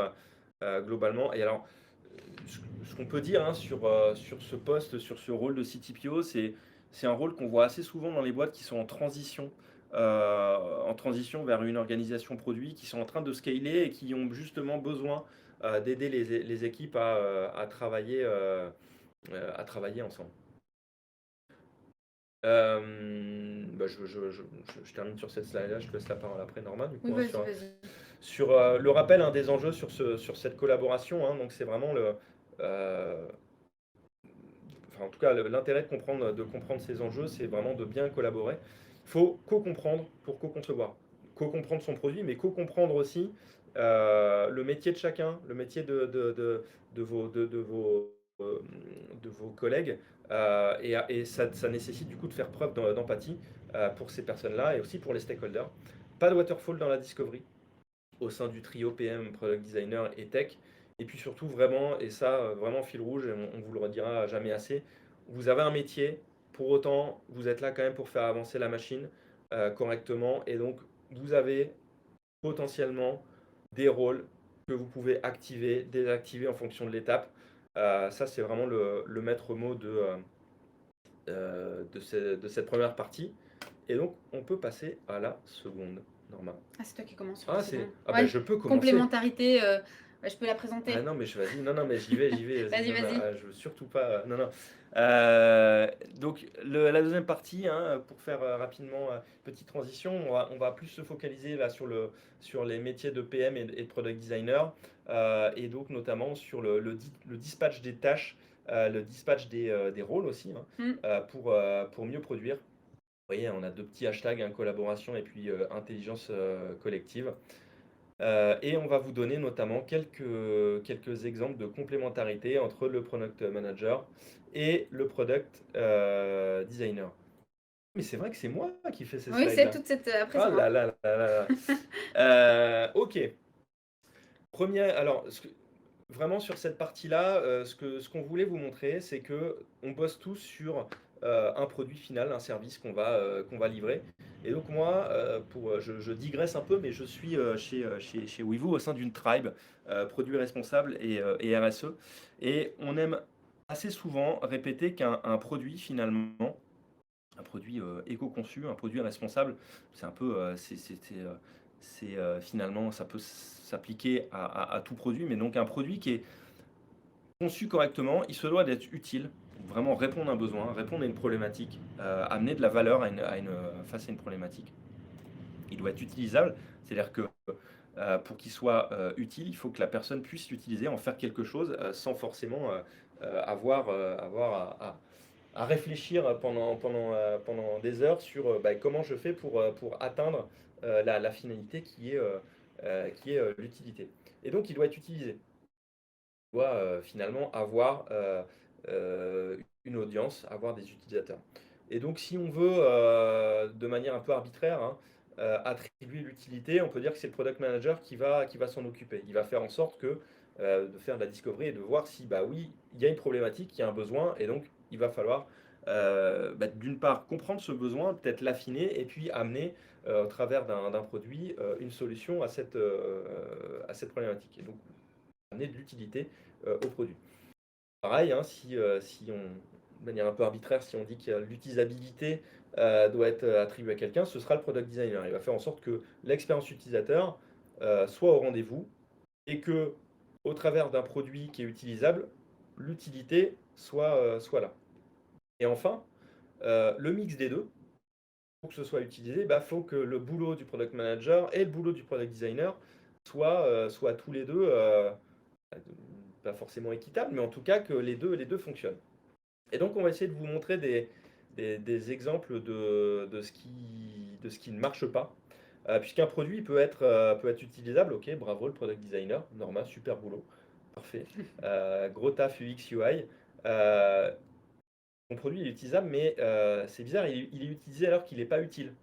Et alors, ce qu'on peut dire, hein, sur ce poste, sur ce rôle de CTPO, c'est un rôle qu'on voit assez souvent dans les boîtes qui sont en transition vers une organisation produit, qui sont en train de scaler et qui ont justement besoin d'aider les équipes à travailler ensemble. Bah, je termine sur cette slide-là, je te laisse la parole après, Norma. Du coup, Oui, hein, vas-y, vas-y. sur le rappel, des enjeux sur cette collaboration, hein, donc c'est vraiment enfin, en tout cas, l'intérêt de comprendre ces enjeux, c'est vraiment de bien collaborer. Il faut co-comprendre pour co-concevoir. Co-comprendre son produit, mais co-comprendre aussi le métier de chacun, le métier de vos collègues. Et ça nécessite du coup de faire preuve d'empathie pour ces personnes-là et aussi pour les stakeholders. Pas de waterfall dans la discovery au sein du trio PM, Product Designer et Tech. Et puis surtout, vraiment, et ça, vraiment fil rouge, et on vous le redira jamais assez, vous avez un métier, pour autant, vous êtes là quand même pour faire avancer la machine correctement. Et donc, vous avez potentiellement des rôles que vous pouvez activer, désactiver en fonction de l'étape. Ça, c'est vraiment le maître mot de cette première partie. Et donc, on peut passer à la seconde. Norma. Ah, c'est toi qui commences. Ah, c'est bon. Ah Ouais, ben, je peux commencer. complémentarité, je peux la présenter. Ah non, mais vas-y, non, mais j'y vais. Vas-y, Non, non, vas-y. je veux surtout pas. Non, non. Donc, la deuxième partie, hein, pour faire rapidement petite transition, on va plus se focaliser là sur les métiers de PM et de product designer, et donc notamment sur le dispatch des tâches, le dispatch des rôles aussi, hein, pour mieux produire. Vous voyez, on a deux petits hashtags, hein, collaboration et puis intelligence collective. Et on va vous donner notamment quelques exemples de complémentarité entre le product manager et le product designer. Mais c'est vrai que c'est moi qui fais ces Oui, slides-là. c'est toute cette. Après, Ah c'est moi. là là là là. Ok. Alors, vraiment sur cette partie-là, ce qu'on voulait vous montrer, c'est que on bosse tous sur un produit final, un service qu'on va livrer. Et donc moi, je digresse un peu, mais je suis chez Weevoo au sein d'une tribe, produit responsable et RSE. Et on aime assez souvent répéter qu'un produit finalement, un produit éco-conçu, un produit responsable, c'est un peu, finalement, ça peut s'appliquer à tout produit, mais donc un produit qui est conçu correctement, il se doit d'être utile, vraiment répondre à un besoin, répondre à une problématique, amener de la valeur face à une problématique. Il doit être utilisable, c'est-à-dire que pour qu'il soit utile, il faut que la personne puisse l'utiliser, en faire quelque chose, sans forcément avoir à réfléchir pendant des heures sur comment je fais pour atteindre la finalité l'utilité. Et donc, il doit être utilisé. Il doit finalement avoir une audience, avoir des utilisateurs. Et donc, si on veut, de manière un peu arbitraire, hein, attribuer l'utilité, on peut dire que c'est le product manager qui va s'en occuper. Il va faire en sorte de faire de la discovery et de voir si, bah oui, il y a une problématique, il y a un besoin, et donc il va falloir, d'une part, comprendre ce besoin, peut-être l'affiner, et puis amener, au travers d'un produit, une solution à cette problématique. Et donc, amener de l'utilité au produit. Pareil, hein, si on, de manière un peu arbitraire, si on dit que l'utilisabilité doit être attribuée à quelqu'un, ce sera le product designer. Il va faire en sorte que l'expérience utilisateur soit au rendez-vous et que, au travers d'un produit qui est utilisable, l'utilité soit là. Et enfin, le mix des deux, pour que ce soit utilisé, il faut que le boulot du product manager et le boulot du product designer soient tous les deux pas forcément équitables, mais en tout cas que les deux fonctionnent. Et donc, on va essayer de vous montrer des exemples de ce qui ne marche pas. Puisqu'un produit peut être utilisable, ok, bravo le product designer, Norma, super boulot, parfait. Gros taf UX UI. Ton produit est utilisable, mais c'est bizarre, il est utilisé alors qu'il n'est pas utile.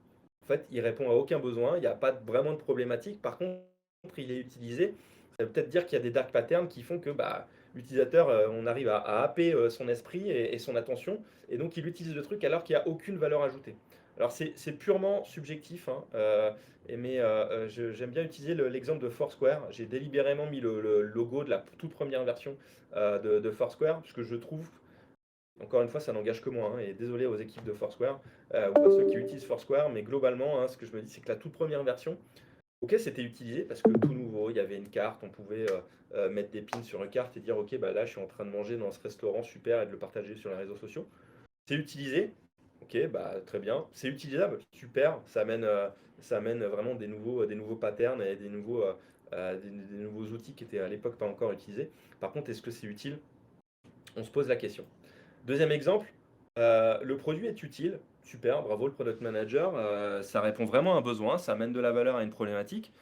En fait, il répond à aucun besoin, il n'y a pas vraiment de problématique. Par contre, il est utilisé. Ça veut peut-être dire qu'il y a des dark patterns qui font que l'utilisateur, on arrive à happer son esprit et son attention, et donc il utilise le truc alors qu'il n'y a aucune valeur ajoutée. Alors c'est purement subjectif, hein, mais j'aime bien utiliser l'exemple de Foursquare. J'ai délibérément mis le logo de la toute première version de Foursquare, parce que je trouve, encore une fois, ça n'engage que moi, hein, et désolé aux équipes de Foursquare, ou à ceux qui utilisent Foursquare, mais globalement, hein, ce que je me dis, c'est que la toute première version, ok, c'était utilisé parce que tout nouveau, il y avait une carte, on pouvait mettre des pins sur une carte et dire, ok, là, je suis en train de manger dans ce restaurant, super, et de le partager sur les réseaux sociaux. C'est utilisé, ok, très bien. C'est utilisable, super, ça amène vraiment des nouveaux patterns et des nouveaux outils qui étaient à l'époque pas encore utilisés. Par contre, est-ce que c'est utile? On se pose la question. Deuxième exemple, le produit est utile, super, bravo le product manager, ça répond vraiment à un besoin, ça amène de la valeur à une problématique.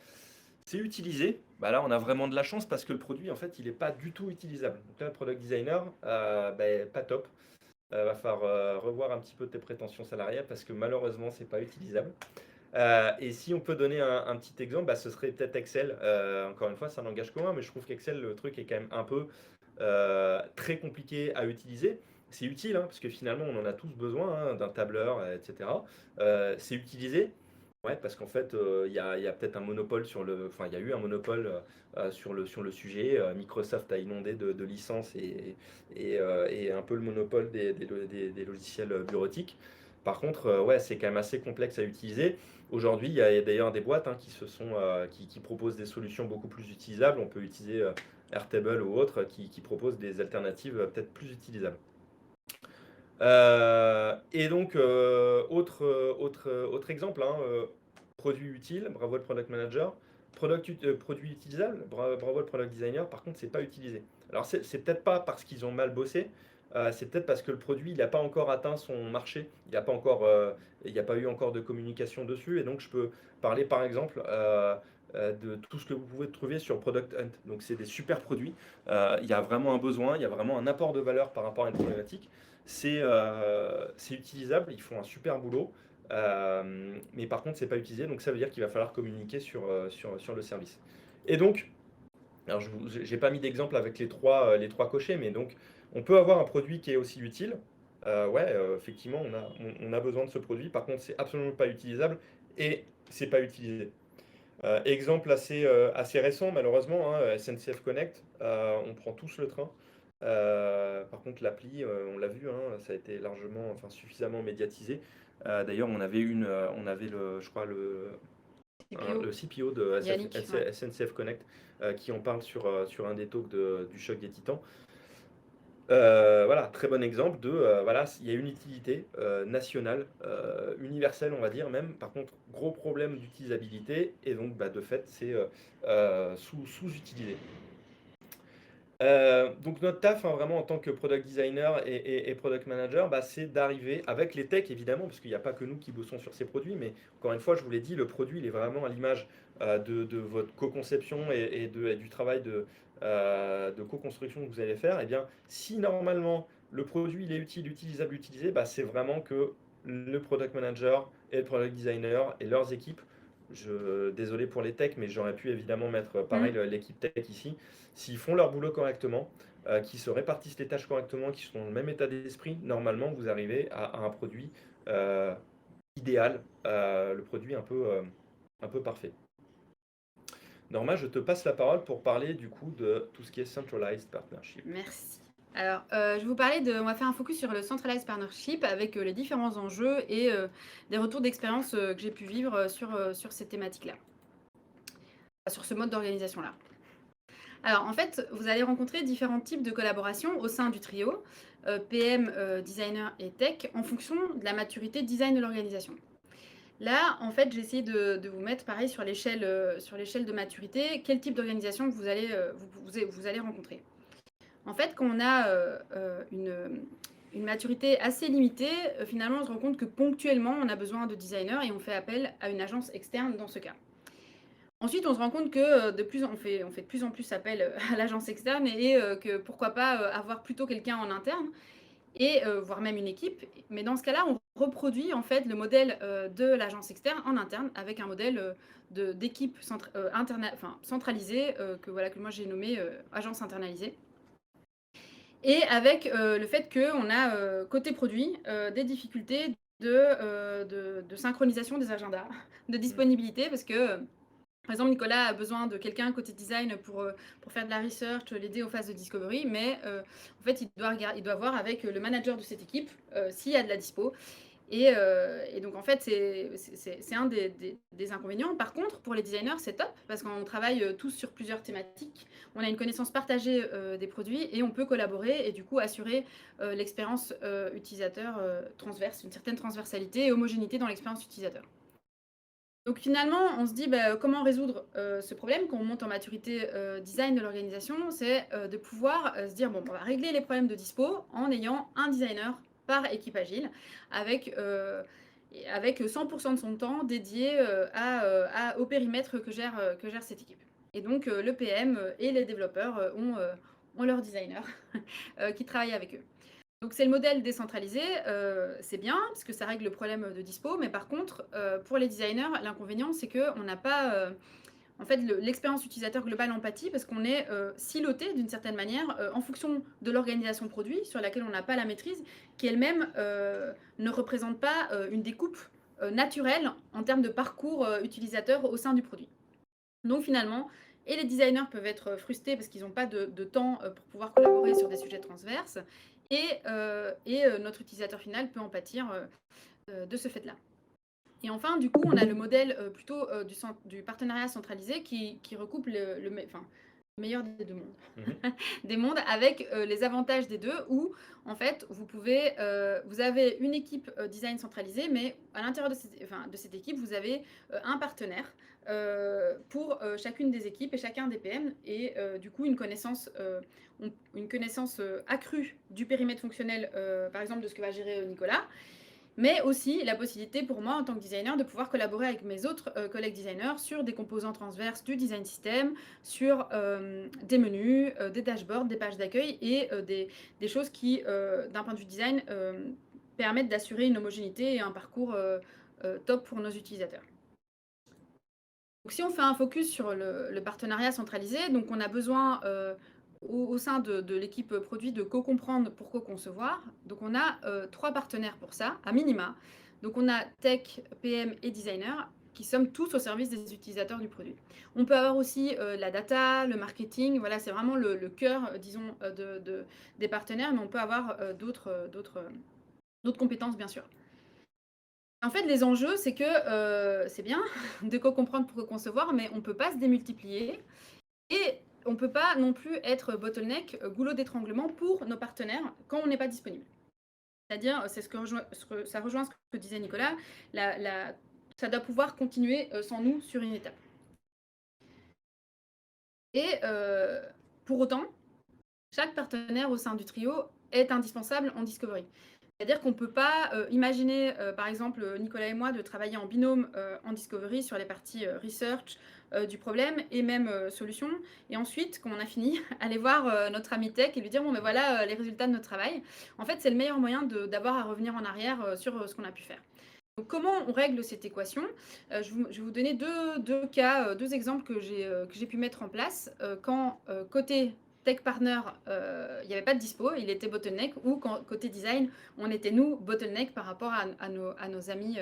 C'est utilisé, là on a vraiment de la chance parce que le produit en fait il n'est pas du tout utilisable. Donc là le product designer, pas top. Va falloir revoir un petit peu tes prétentions salariales parce que malheureusement c'est pas utilisable. Et si on peut donner un petit exemple, ce serait peut-être Excel. Encore une fois, ça n'engage que moi, mais je trouve qu'Excel, le truc est quand même un peu très compliqué à utiliser. C'est utile, hein, parce que finalement, on en a tous besoin, hein, d'un tableur, etc. C'est utilisé, ouais, parce qu'en fait, il y a peut-être un monopole enfin, il y a eu un monopole sur le sujet. Microsoft a inondé de licences et un peu le monopole des logiciels bureautiques. Par contre, ouais, c'est quand même assez complexe à utiliser. Aujourd'hui, il y a d'ailleurs des boîtes, hein, qui proposent des solutions beaucoup plus utilisables. On peut utiliser Airtable ou autres qui proposent des alternatives peut-être plus utilisables. Et donc, autre exemple, hein, produit utile, bravo le product manager. Produit utilisable, bravo le product designer. Par contre, c'est pas utilisé. Alors, c'est peut-être pas parce qu'ils ont mal bossé, c'est peut-être parce que le produit il n'a pas encore atteint son marché, il n'y a pas eu encore de communication dessus. Et donc, je peux parler par exemple de tout ce que vous pouvez trouver sur Product Hunt. Donc, c'est des super produits. Il y a vraiment un besoin, il y a vraiment un apport de valeur par rapport à une problématique. C'est utilisable, ils font un super boulot, mais par contre, c'est pas utilisé, donc ça veut dire qu'il va falloir communiquer sur le service. Et donc, alors je n'ai pas mis d'exemple avec les trois cochers, mais donc on peut avoir un produit qui est aussi utile. Ouais, effectivement, on a besoin de ce produit, par contre, c'est absolument pas utilisable et c'est pas utilisé. Exemple assez récent, malheureusement, hein, SNCF Connect, on prend tous le train. Par contre, l'appli, on l'a vu, hein, ça a été largement, enfin suffisamment médiatisé. D'ailleurs, on avait je crois, CPO. le CPO de Yannick, ouais. SNCF Connect qui en parle sur un des talks du choc des Titans. Voilà, très bon exemple voilà, il y a une utilité nationale, universelle, on va dire même. Par contre, gros problème d'utilisabilité et donc de fait, c'est sous-utilisé. Donc notre taf, hein, vraiment en tant que product designer et product manager, bah, c'est d'arriver avec les techs évidemment, parce qu'il n'y a pas que nous qui bossons sur ces produits, mais encore une fois, je vous l'ai dit, le produit, il est vraiment à l'image de votre co-conception et du travail de co-construction que vous allez faire. Et bien, si normalement le produit il est utile, utilisable, utilisé, bah, c'est vraiment que le product manager et le product designer et leurs équipes, désolé pour les techs, mais j'aurais pu évidemment mettre pareil l'équipe tech ici, s'ils font leur boulot correctement, qu'ils se répartissent les tâches correctement, qu'ils sont dans le même état d'esprit, normalement, vous arrivez à un produit euh, idéal, le produit un peu parfait. Norma, je te passe la parole pour parler du coup de tout ce qui est Centralized Partnership. Merci. Alors, je vais vous parler on va faire un focus sur le Centralized Partnership avec les différents enjeux et des retours d'expérience que j'ai pu vivre sur ces thématiques-là, sur ce mode d'organisation-là. Alors, en fait, vous allez rencontrer différents types de collaboration au sein du trio, PM, designer et tech, en fonction de la maturité design de l'organisation. Là, en fait, j'ai essayé de vous mettre pareil sur l'échelle de maturité, quel type d'organisation vous allez rencontrer. En fait, quand on a une maturité assez limitée, finalement, on se rend compte que ponctuellement, on a besoin de designers et on fait appel à une agence externe dans ce cas. Ensuite, on se rend compte que on fait de plus en plus appel à l'agence externe et que pourquoi pas avoir plutôt quelqu'un en interne et voire même une équipe. Mais dans ce cas-là, on reproduit en fait le modèle de l'agence externe en interne avec un modèle d'équipe centralisée que moi j'ai nommé agence internalisée. Et avec le fait qu'on a côté produit des difficultés de synchronisation des agendas, de disponibilité parce que par exemple, Nicolas a besoin de quelqu'un côté design pour faire de la research, l'aider aux phases de discovery, mais en fait, il doit voir avec le manager de cette équipe s'il y a de la dispo. Et donc, en fait, c'est un des inconvénients. Par contre, pour les designers, c'est top parce qu'on travaille tous sur plusieurs thématiques. On a une connaissance partagée des produits et on peut collaborer et du coup assurer l'expérience utilisateur transverse, une certaine transversalité et homogénéité dans l'expérience utilisateur. Donc finalement, on se dit comment résoudre ce problème quand on monte en maturité design de l'organisation, c'est de pouvoir se dire bon, on va régler les problèmes de dispo en ayant un designer par équipe agile avec 100% de son temps dédié au périmètre que gère cette équipe. Et donc le PM et les développeurs ont leur designer qui travaille avec eux. Donc c'est le modèle décentralisé, c'est bien parce que ça règle le problème de dispo, mais par contre, pour les designers, l'inconvénient c'est qu'on n'a pas en fait l'expérience utilisateur globale empathie parce qu'on est siloté d'une certaine manière en fonction de l'organisation produit sur laquelle on n'a pas la maîtrise, qui elle-même ne représente pas une découpe naturelle en termes de parcours utilisateur au sein du produit. Donc finalement, et les designers peuvent être frustrés parce qu'ils n'ont pas de temps pour pouvoir collaborer sur des sujets transverses, et notre utilisateur final peut en pâtir de ce fait-là. Et enfin, du coup, on a le modèle plutôt du partenariat centralisé qui recoupe le meilleur des deux mondes. Des mondes avec les avantages des deux où, en fait, vous avez une équipe design centralisée, mais à l'intérieur de cette équipe, vous avez un partenaire pour chacune des équipes et chacun des PM et du coup une connaissance accrue du périmètre fonctionnel, par exemple de ce que va gérer Nicolas, mais aussi la possibilité pour moi en tant que designer de pouvoir collaborer avec mes autres collègues designers sur des composants transverses du design system, sur des menus, des dashboards, des pages d'accueil et des choses qui, d'un point de vue design, permettent d'assurer une homogénéité et un parcours top pour nos utilisateurs. Donc, si on fait un focus sur le partenariat centralisé, donc on a besoin au sein de l'équipe produit de co-comprendre pour co-concevoir. Donc on a 3 partenaires pour ça, à minima. Donc on a tech, PM et designer qui sommes tous au service des utilisateurs du produit. On peut avoir aussi la data, le marketing, voilà, c'est vraiment le cœur, disons, des partenaires, mais on peut avoir d'autres compétences, bien sûr. En fait, les enjeux, c'est que c'est bien de co-comprendre pour co-concevoir, mais on ne peut pas se démultiplier et on ne peut pas non plus être bottleneck, goulot d'étranglement pour nos partenaires quand on n'est pas disponible. C'est-à-dire, c'est ça rejoint ce que disait Nicolas, ça doit pouvoir continuer sans nous sur une étape. Et pour autant, chaque partenaire au sein du trio est indispensable en discovery. C'est-à-dire qu'on ne peut pas imaginer, par exemple, Nicolas et moi, de travailler en binôme en discovery sur les parties research du problème et même solution. Et ensuite, quand on a fini, aller voir notre ami tech et lui dire, bon, ben voilà les résultats de notre travail. En fait, c'est le meilleur moyen d'avoir à revenir en arrière sur ce qu'on a pu faire. Donc, comment on règle cette équation? Je vais vous donner deux cas, deux exemples que j'ai pu mettre en place quand côté tech partner, il n'y avait pas de dispo, il était bottleneck, ou quand côté design, on était nous bottleneck par rapport à nos amis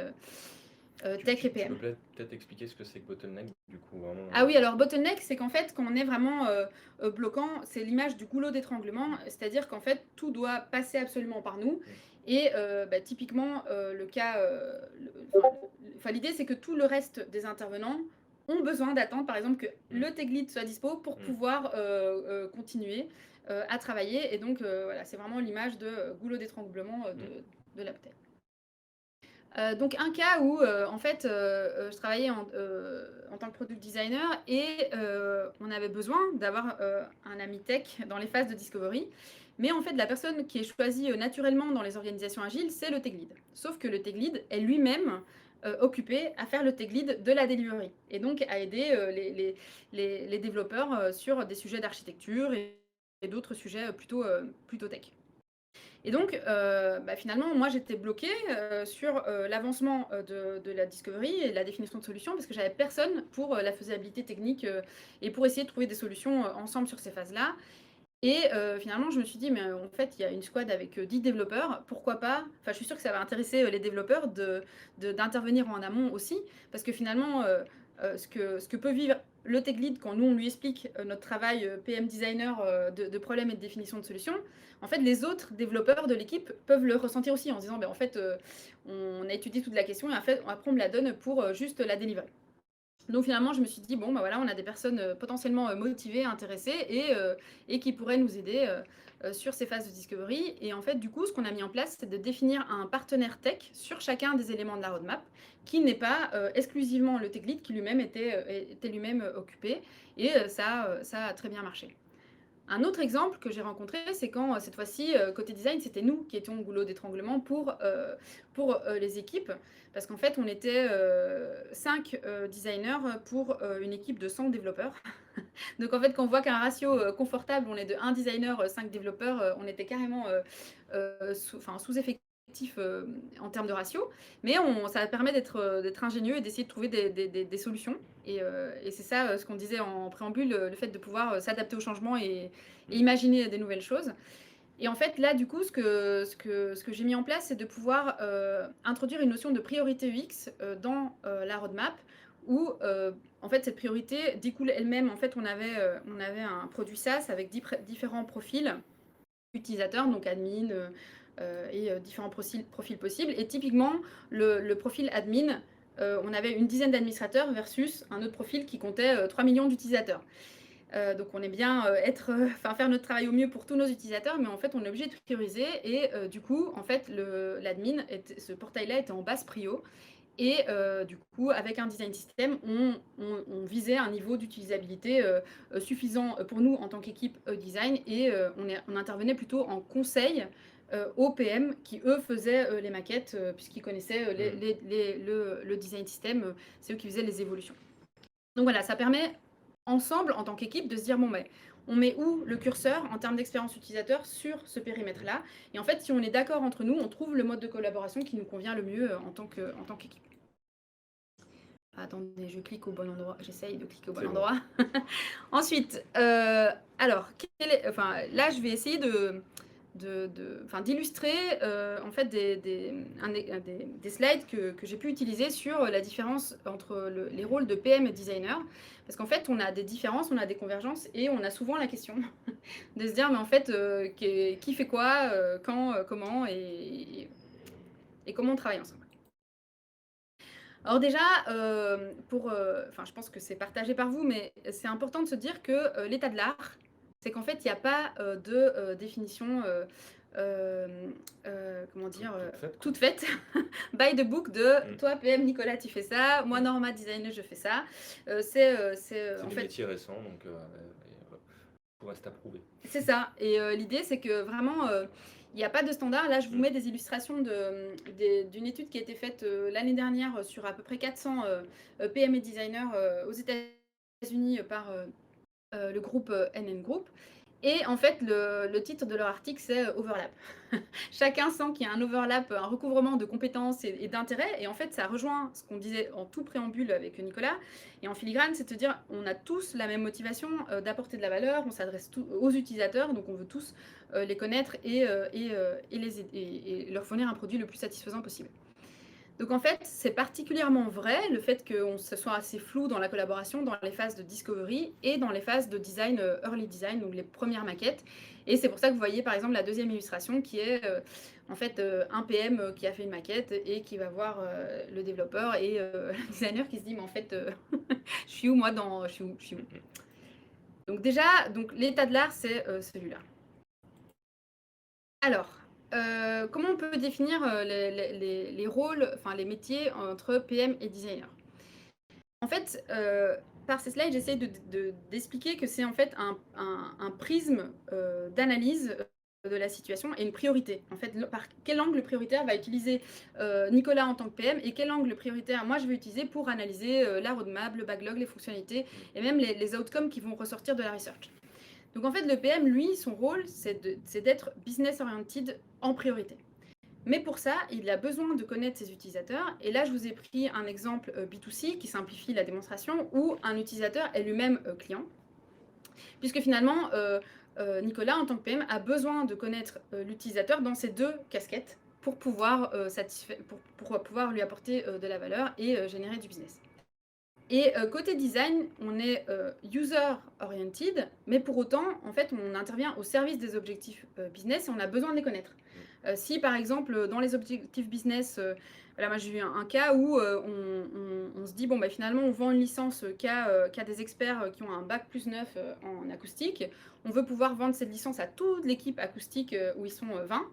tech et PM. Tu peux peut-être expliquer ce que c'est que bottleneck du coup vraiment. Ah oui, alors bottleneck, c'est qu'en fait, quand on est vraiment bloquant, c'est l'image du goulot d'étranglement, c'est-à-dire qu'en fait, tout doit passer absolument par nous. Et typiquement, le cas, l'idée, c'est que tout le reste des intervenants ont besoin d'attendre, par exemple, que le tech lead soit dispo pour pouvoir continuer à travailler. Et donc, voilà, c'est vraiment l'image de goulot d'étranglement de la bouteille. Donc un cas où en fait je travaillais en tant que product designer et on avait besoin d'avoir un ami tech dans les phases de discovery. Mais en fait, la personne qui est choisie naturellement dans les organisations agiles, c'est le tech lead. Sauf que le tech lead est lui-même occupé à faire le tech lead de la delivery et donc à aider les développeurs sur des sujets d'architecture et d'autres sujets plutôt tech. Et donc, finalement, moi, j'étais bloquée sur l'avancement de la discovery et la définition de solutions parce que j'avais personne pour la faisabilité technique et pour essayer de trouver des solutions ensemble sur ces phases-là. Et finalement, je me suis dit, mais en fait, il y a une squad avec 10 développeurs, pourquoi pas, enfin, je suis sûre que ça va intéresser les développeurs d'intervenir en amont aussi, parce que finalement, ce que peut vivre le tech lead quand nous, on lui explique notre travail PM designer de problèmes et de définition de solutions, en fait, les autres développeurs de l'équipe peuvent le ressentir aussi en se disant, en fait, on a étudié toute la question et en fait, après, on me la donne pour juste la délivrer. Donc finalement, je me suis dit, bon, voilà, on a des personnes potentiellement motivées, intéressées et qui pourraient nous aider sur ces phases de discovery. Et en fait, du coup, ce qu'on a mis en place, c'est de définir un partenaire tech sur chacun des éléments de la roadmap, qui n'est pas exclusivement le tech lead, qui lui-même était lui-même occupé. Et ça a très bien marché. Un autre exemple que j'ai rencontré, c'est quand cette fois-ci, côté design, c'était nous qui étions au goulot d'étranglement pour les équipes. Parce qu'en fait, on était 5 designers pour une équipe de 100 développeurs. Donc en fait, quand on voit qu'un ratio confortable, on est de 1 designer, 5 développeurs, on était carrément sous-effectif en termes de ratio. Mais ça permet d'être ingénieux et d'essayer de trouver des solutions. Et c'est ça ce qu'on disait en préambule, le fait de pouvoir s'adapter au changement et imaginer des nouvelles choses. Et en fait, là, du coup, ce que j'ai mis en place, c'est de pouvoir introduire une notion de priorité UX dans la roadmap, où en fait, cette priorité découle elle-même. En fait, on avait un produit SaaS avec différents profils utilisateurs, donc admin et différents profils possibles. Et typiquement, le profil admin, on avait une dizaine d'administrateurs versus un autre profil qui comptait 3 millions d'utilisateurs. Donc on est bien faire notre travail au mieux pour tous nos utilisateurs, mais en fait on est obligé de prioriser et du coup en fait l'admin, ce portail-là était en basse prio et du coup avec un design system on visait un niveau d'utilisabilité suffisant pour nous en tant qu'équipe design et on intervenait plutôt en conseil aux PM qui eux faisaient les maquettes puisqu'ils connaissaient le design system, c'est eux qui faisaient les évolutions. Donc voilà, ça permet ensemble, en tant qu'équipe, de se dire, bon, mais on met où le curseur en termes d'expérience utilisateur sur ce périmètre-là. Et en fait, si on est d'accord entre nous, on trouve le mode de collaboration qui nous convient le mieux en tant qu'équipe. Attendez, je clique au bon endroit. J'essaye de cliquer au bon endroit. Ensuite, alors, là, je vais essayer d'illustrer en fait des slides que j'ai pu utiliser sur la différence entre les rôles de PM et designer. Parce qu'en fait, on a des différences, on a des convergences et on a souvent la question de se dire, mais en fait, qui fait quoi, quand, comment et comment on travaille ensemble. Alors déjà, je pense que c'est partagé par vous, mais c'est important de se dire que l'état de l'art, c'est qu'en fait, il n'y a pas de définition, toute faite, by the book de toi, PM, Nicolas, tu fais ça, moi, Norma, designer, je fais ça. C'est des métiers récents, donc tout reste à prouver. C'est ça. Et l'idée, c'est que vraiment, il n'y a pas de standard. Là, je vous mets des illustrations d'une étude qui a été faite l'année dernière sur à peu près 400 PM et designers aux États-Unis par le groupe NN Group. Et en fait, le titre de leur article, c'est Overlap. Chacun sent qu'il y a un overlap, un recouvrement de compétences et d'intérêts. Et en fait, ça rejoint ce qu'on disait en tout préambule avec Nicolas. Et en filigrane, c'est de dire on a tous la même motivation d'apporter de la valeur, on s'adresse aux utilisateurs, donc on veut tous les connaître et leur fournir un produit le plus satisfaisant possible. Donc en fait, c'est particulièrement vrai le fait que ce soit assez flou dans la collaboration, dans les phases de discovery et dans les phases de design, early design, donc les premières maquettes. Et c'est pour ça que vous voyez par exemple la deuxième illustration qui est en fait un PM qui a fait une maquette et qui va voir le développeur et le designer qui se dit mais en fait je suis où moi je suis où. Donc déjà, l'état de l'art c'est celui-là. Alors, comment on peut définir les rôles, enfin les métiers entre PM et designer? En fait, par ces slides, j'essaie d'expliquer que c'est en fait un prisme d'analyse de la situation et une priorité. En fait, par quel angle prioritaire va utiliser Nicolas en tant que PM et quel angle prioritaire moi je vais utiliser pour analyser la roadmap, le backlog, les fonctionnalités et même les outcomes qui vont ressortir de la research. Donc en fait, le PM, lui, son rôle, c'est d'être business-oriented en priorité. Mais pour ça, il a besoin de connaître ses utilisateurs. Et là, je vous ai pris un exemple B2C qui simplifie la démonstration, où un utilisateur est lui-même client. Puisque finalement, Nicolas, en tant que PM, a besoin de connaître l'utilisateur dans ces deux casquettes pour pouvoir, pour pouvoir lui apporter de la valeur et générer du business. Et côté design, on est user-oriented, mais pour autant, en fait, on intervient au service des objectifs business et on a besoin de les connaître. Si, par exemple, dans les objectifs business, voilà, moi j'ai eu un cas où on se dit, bon, bah, finalement, on vend une licence qu'à des experts qui ont un bac plus 9 en acoustique. On veut pouvoir vendre cette licence à toute l'équipe acoustique où ils sont 20.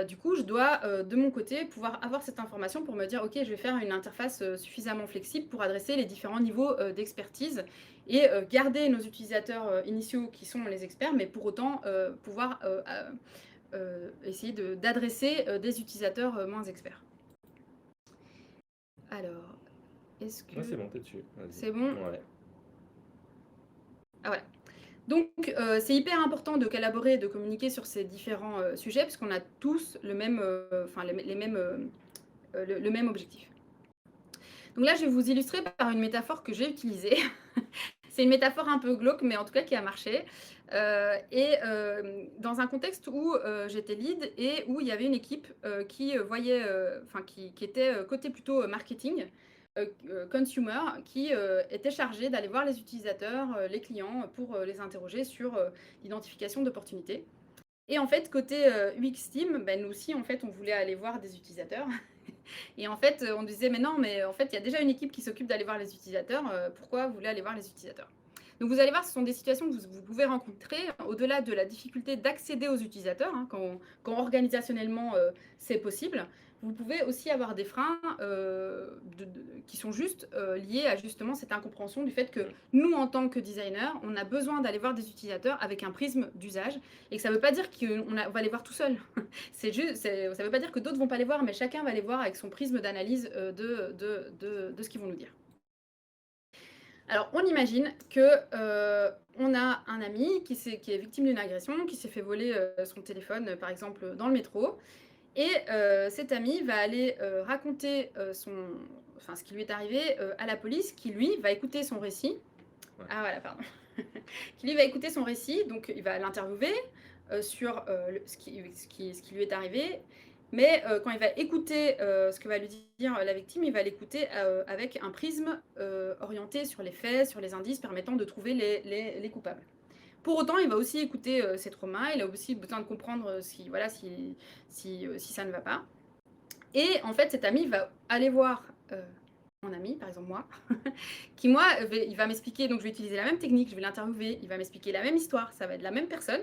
Du coup, je dois, de mon côté, pouvoir avoir cette information pour me dire, OK, je vais faire une interface suffisamment flexible pour adresser les différents niveaux d'expertise et garder nos utilisateurs initiaux qui sont les experts, mais pour autant pouvoir essayer d'adresser des utilisateurs moins experts. Alors, est-ce que... Ouais, c'est bon, t'es dessus. Vas-y. C'est bon? Ouais. Ah, voilà. Donc, c'est hyper important de collaborer et de communiquer sur ces différents sujets, parce qu'on a tous le même, le même objectif. Donc là, je vais vous illustrer par une métaphore que j'ai utilisée. C'est une métaphore un peu glauque, mais en tout cas qui a marché. Dans un contexte où j'étais lead et où il y avait une équipe qui voyait, qui était côté plutôt marketing, consumer, qui était chargée d'aller voir les utilisateurs, les clients, pour les interroger sur l'identification d'opportunités. Et en fait, côté UX Team, ben, nous aussi, en fait, on voulait aller voir des utilisateurs. Et en fait, on disait, mais non, mais en fait, il y a déjà une équipe qui s'occupe d'aller voir les utilisateurs. Pourquoi vous voulez aller voir les utilisateurs? Donc, vous allez voir, ce sont des situations que vous pouvez rencontrer au-delà de la difficulté d'accéder aux utilisateurs, hein, quand organisationnellement c'est possible. Vous pouvez aussi avoir des freins qui sont juste liés à justement cette incompréhension du fait que nous, en tant que designers, on a besoin d'aller voir des utilisateurs avec un prisme d'usage et que ça ne veut pas dire qu'on va les voir tout seul. Ça ne veut pas dire que d'autres ne vont pas les voir, mais chacun va les voir avec son prisme d'analyse de ce qu'ils vont nous dire. Alors, on imagine qu'on a un ami qui est victime d'une agression, qui s'est fait voler son téléphone, par exemple, dans le métro. Et cet ami va aller raconter ce qui lui est arrivé à la police, qui, lui, va écouter son récit. Ouais. Ah, voilà, pardon. Qui, lui, va écouter son récit. Donc, il va l'interviewer sur ce qui lui est arrivé. Mais quand il va écouter ce que va lui dire la victime, il va l'écouter avec un prisme orienté sur les faits, sur les indices, permettant de trouver les coupables. Pour autant, il va aussi écouter ses traumas, il a aussi besoin de comprendre si ça ne va pas. Et en fait, cet ami va aller voir mon ami, par exemple moi, qui moi, il va m'expliquer, donc je vais utiliser la même technique, je vais l'interviewer, il va m'expliquer la même histoire, ça va être la même personne,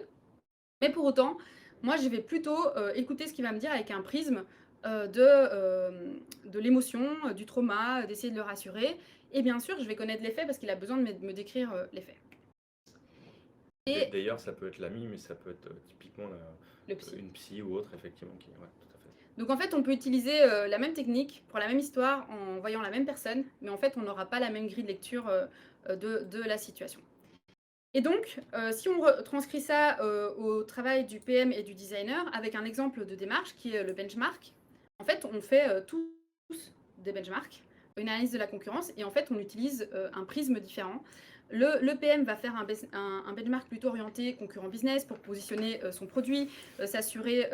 mais pour autant, moi, je vais plutôt écouter ce qu'il va me dire avec un prisme de l'émotion, du trauma, d'essayer de le rassurer. Et bien sûr, je vais connaître les faits parce qu'il a besoin de me décrire les faits. Et D'ailleurs, ça peut être l'ami, mais ça peut être typiquement le psy. une psy ou autre, effectivement. Ouais, tout à fait. Donc en fait, on peut utiliser la même technique pour la même histoire en voyant la même personne, mais en fait, on n'aura pas la même grille de lecture de la situation. Et donc, si on transcrit ça au travail du PM et du designer, avec un exemple de démarche qui est le benchmark, en fait, on fait tous des benchmarks, une analyse de la concurrence, et en fait, on utilise un prisme différent. Le PM va faire un benchmark plutôt orienté concurrent business pour positionner son produit, s'assurer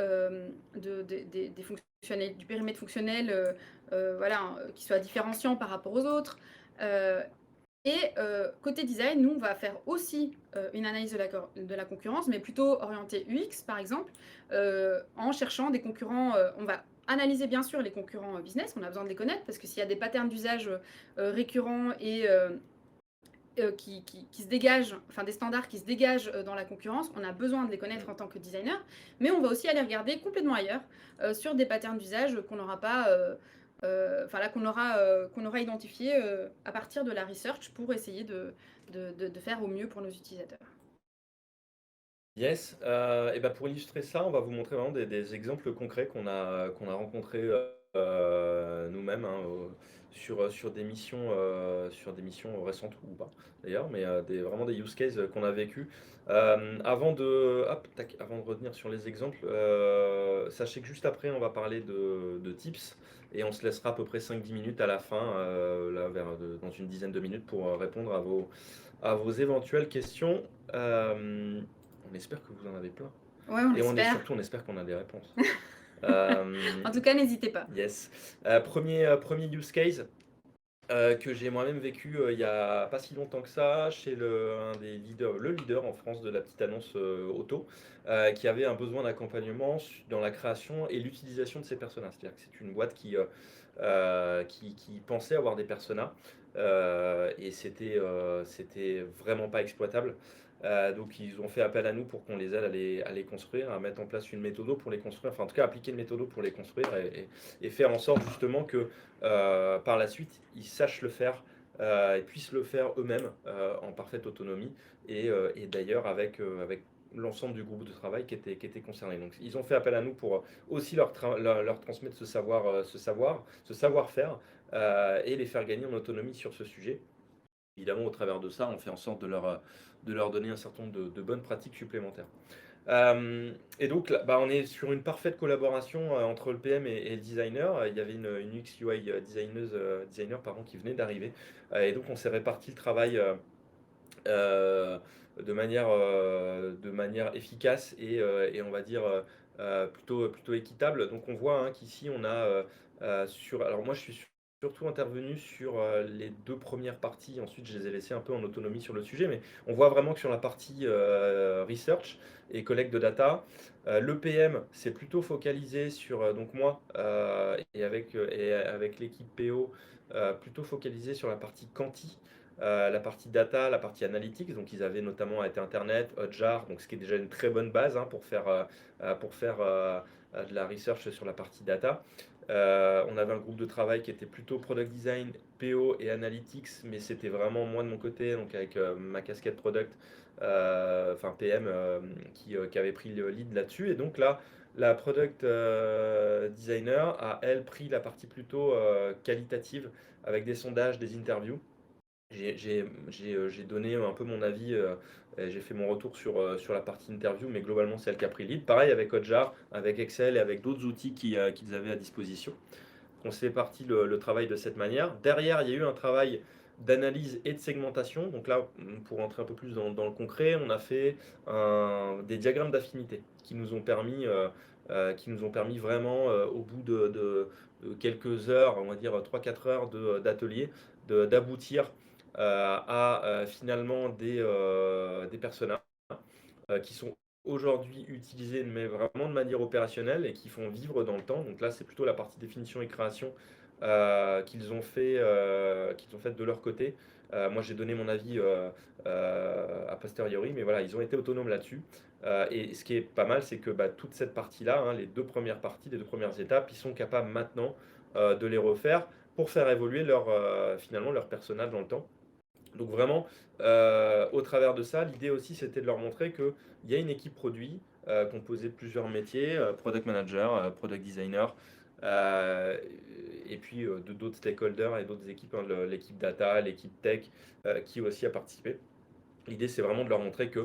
du périmètre fonctionnel voilà, qui soit différenciant par rapport aux autres. Et côté design, nous, on va faire aussi une analyse de la concurrence, mais plutôt orientée UX, par exemple, en cherchant des concurrents. On va analyser bien sûr les concurrents business, on a besoin de les connaître, parce que s'il y a des patterns d'usage récurrents et qui se dégagent, enfin des standards qui se dégagent dans la concurrence, on a besoin de les connaître en tant que designer, mais on va aussi aller regarder complètement ailleurs sur des patterns d'usage qu'on n'aura pas, qu'on aura identifié à partir de la research pour essayer de faire au mieux pour nos utilisateurs. Yes, et bah pour illustrer ça, on va vous montrer vraiment des exemples concrets qu'on a rencontrés nous-mêmes hein, sur des missions récentes ou pas d'ailleurs, mais vraiment des use cases qu'on a vécu. Avant de revenir sur les exemples, sachez que juste après, on va parler de tips et on se laissera à peu près 5-10 minutes à la fin, dans une dizaine de minutes pour répondre à vos éventuelles questions. On espère que vous en avez plein. Ouais, on Et espère. on espère qu'on a des réponses. En tout cas, n'hésitez pas. Yes. Premier use case que j'ai moi-même vécu il n'y a pas si longtemps que ça chez le leader en France de la petite annonce auto, qui avait un besoin d'accompagnement dans la création et l'utilisation de ses personas. C'est-à-dire que c'est une boîte qui pensait avoir des personas et c'était vraiment pas exploitable. Donc ils ont fait appel à nous pour qu'on les aide à les construire, à mettre en place une méthode pour les construire, enfin en tout cas appliquer une méthode pour les construire et faire en sorte justement que par la suite ils sachent le faire et puissent le faire eux-mêmes en parfaite autonomie et d'ailleurs avec l'ensemble du groupe de travail qui était concerné. Donc ils ont fait appel à nous pour aussi leur transmettre ce savoir-faire et les faire gagner en autonomie sur ce sujet. Évidemment, au travers de ça, on fait en sorte de leur donner un certain nombre de bonnes pratiques supplémentaires. Et donc, là, on est sur une parfaite collaboration entre le PM et le designer. Il y avait une UX UI designer qui venait d'arriver. Et donc, on s'est réparti le travail de manière efficace et on va dire plutôt équitable. Donc, on voit hein, qu'ici, on a alors moi, je suis surtout intervenu sur les deux premières parties. Ensuite, je les ai laissés un peu en autonomie sur le sujet, mais on voit vraiment que sur la partie research et collecte de data, le PM s'est plutôt focalisé sur, donc moi et avec l'équipe PO, plutôt focalisé sur la partie quanti, la partie data, la partie analytics. Donc ils avaient notamment été Internet, Hotjar, donc ce qui est déjà une très bonne base hein, pour faire de la research sur la partie data. On avait un groupe de travail qui était plutôt product design, PO et analytics, mais c'était vraiment moi de mon côté, donc avec ma casquette product, enfin PM, qui avait pris le lead là-dessus. Et donc là, la product designer a, elle, pris la partie plutôt qualitative avec des sondages, des interviews. J'ai donné un peu mon avis, j'ai fait mon retour sur la partie interview, mais globalement c'est elle qui a pris le lead. Pareil avec Hotjar, avec Excel et avec d'autres outils qu'ils avaient à disposition. On s'est parti le travail de cette manière. Derrière, il y a eu un travail d'analyse et de segmentation. Donc là, pour rentrer un peu plus dans le concret, on a fait des diagrammes d'affinité qui nous ont permis vraiment, au bout de quelques heures, on va dire 3-4 heures d'atelier, d'aboutir à finalement des personas qui sont aujourd'hui utilisés mais vraiment de manière opérationnelle et qui font vivre dans le temps. Donc là, c'est plutôt la partie définition et création qu'ils ont fait de leur côté. Moi, j'ai donné mon avis a posteriori, mais voilà, ils ont été autonomes là-dessus. Et ce qui est pas mal, c'est que toute cette partie-là, hein, les deux premières parties, les deux premières étapes, ils sont capables maintenant de les refaire pour faire évoluer finalement leur personnage dans le temps. Donc vraiment, au travers de ça, l'idée aussi, c'était de leur montrer qu'il y a une équipe produit composée de plusieurs métiers, product manager, product designer, euh, et puis d'autres stakeholders et d'autres équipes, hein, l'équipe data, l'équipe tech, qui aussi a participé. L'idée, c'est vraiment de leur montrer qu'il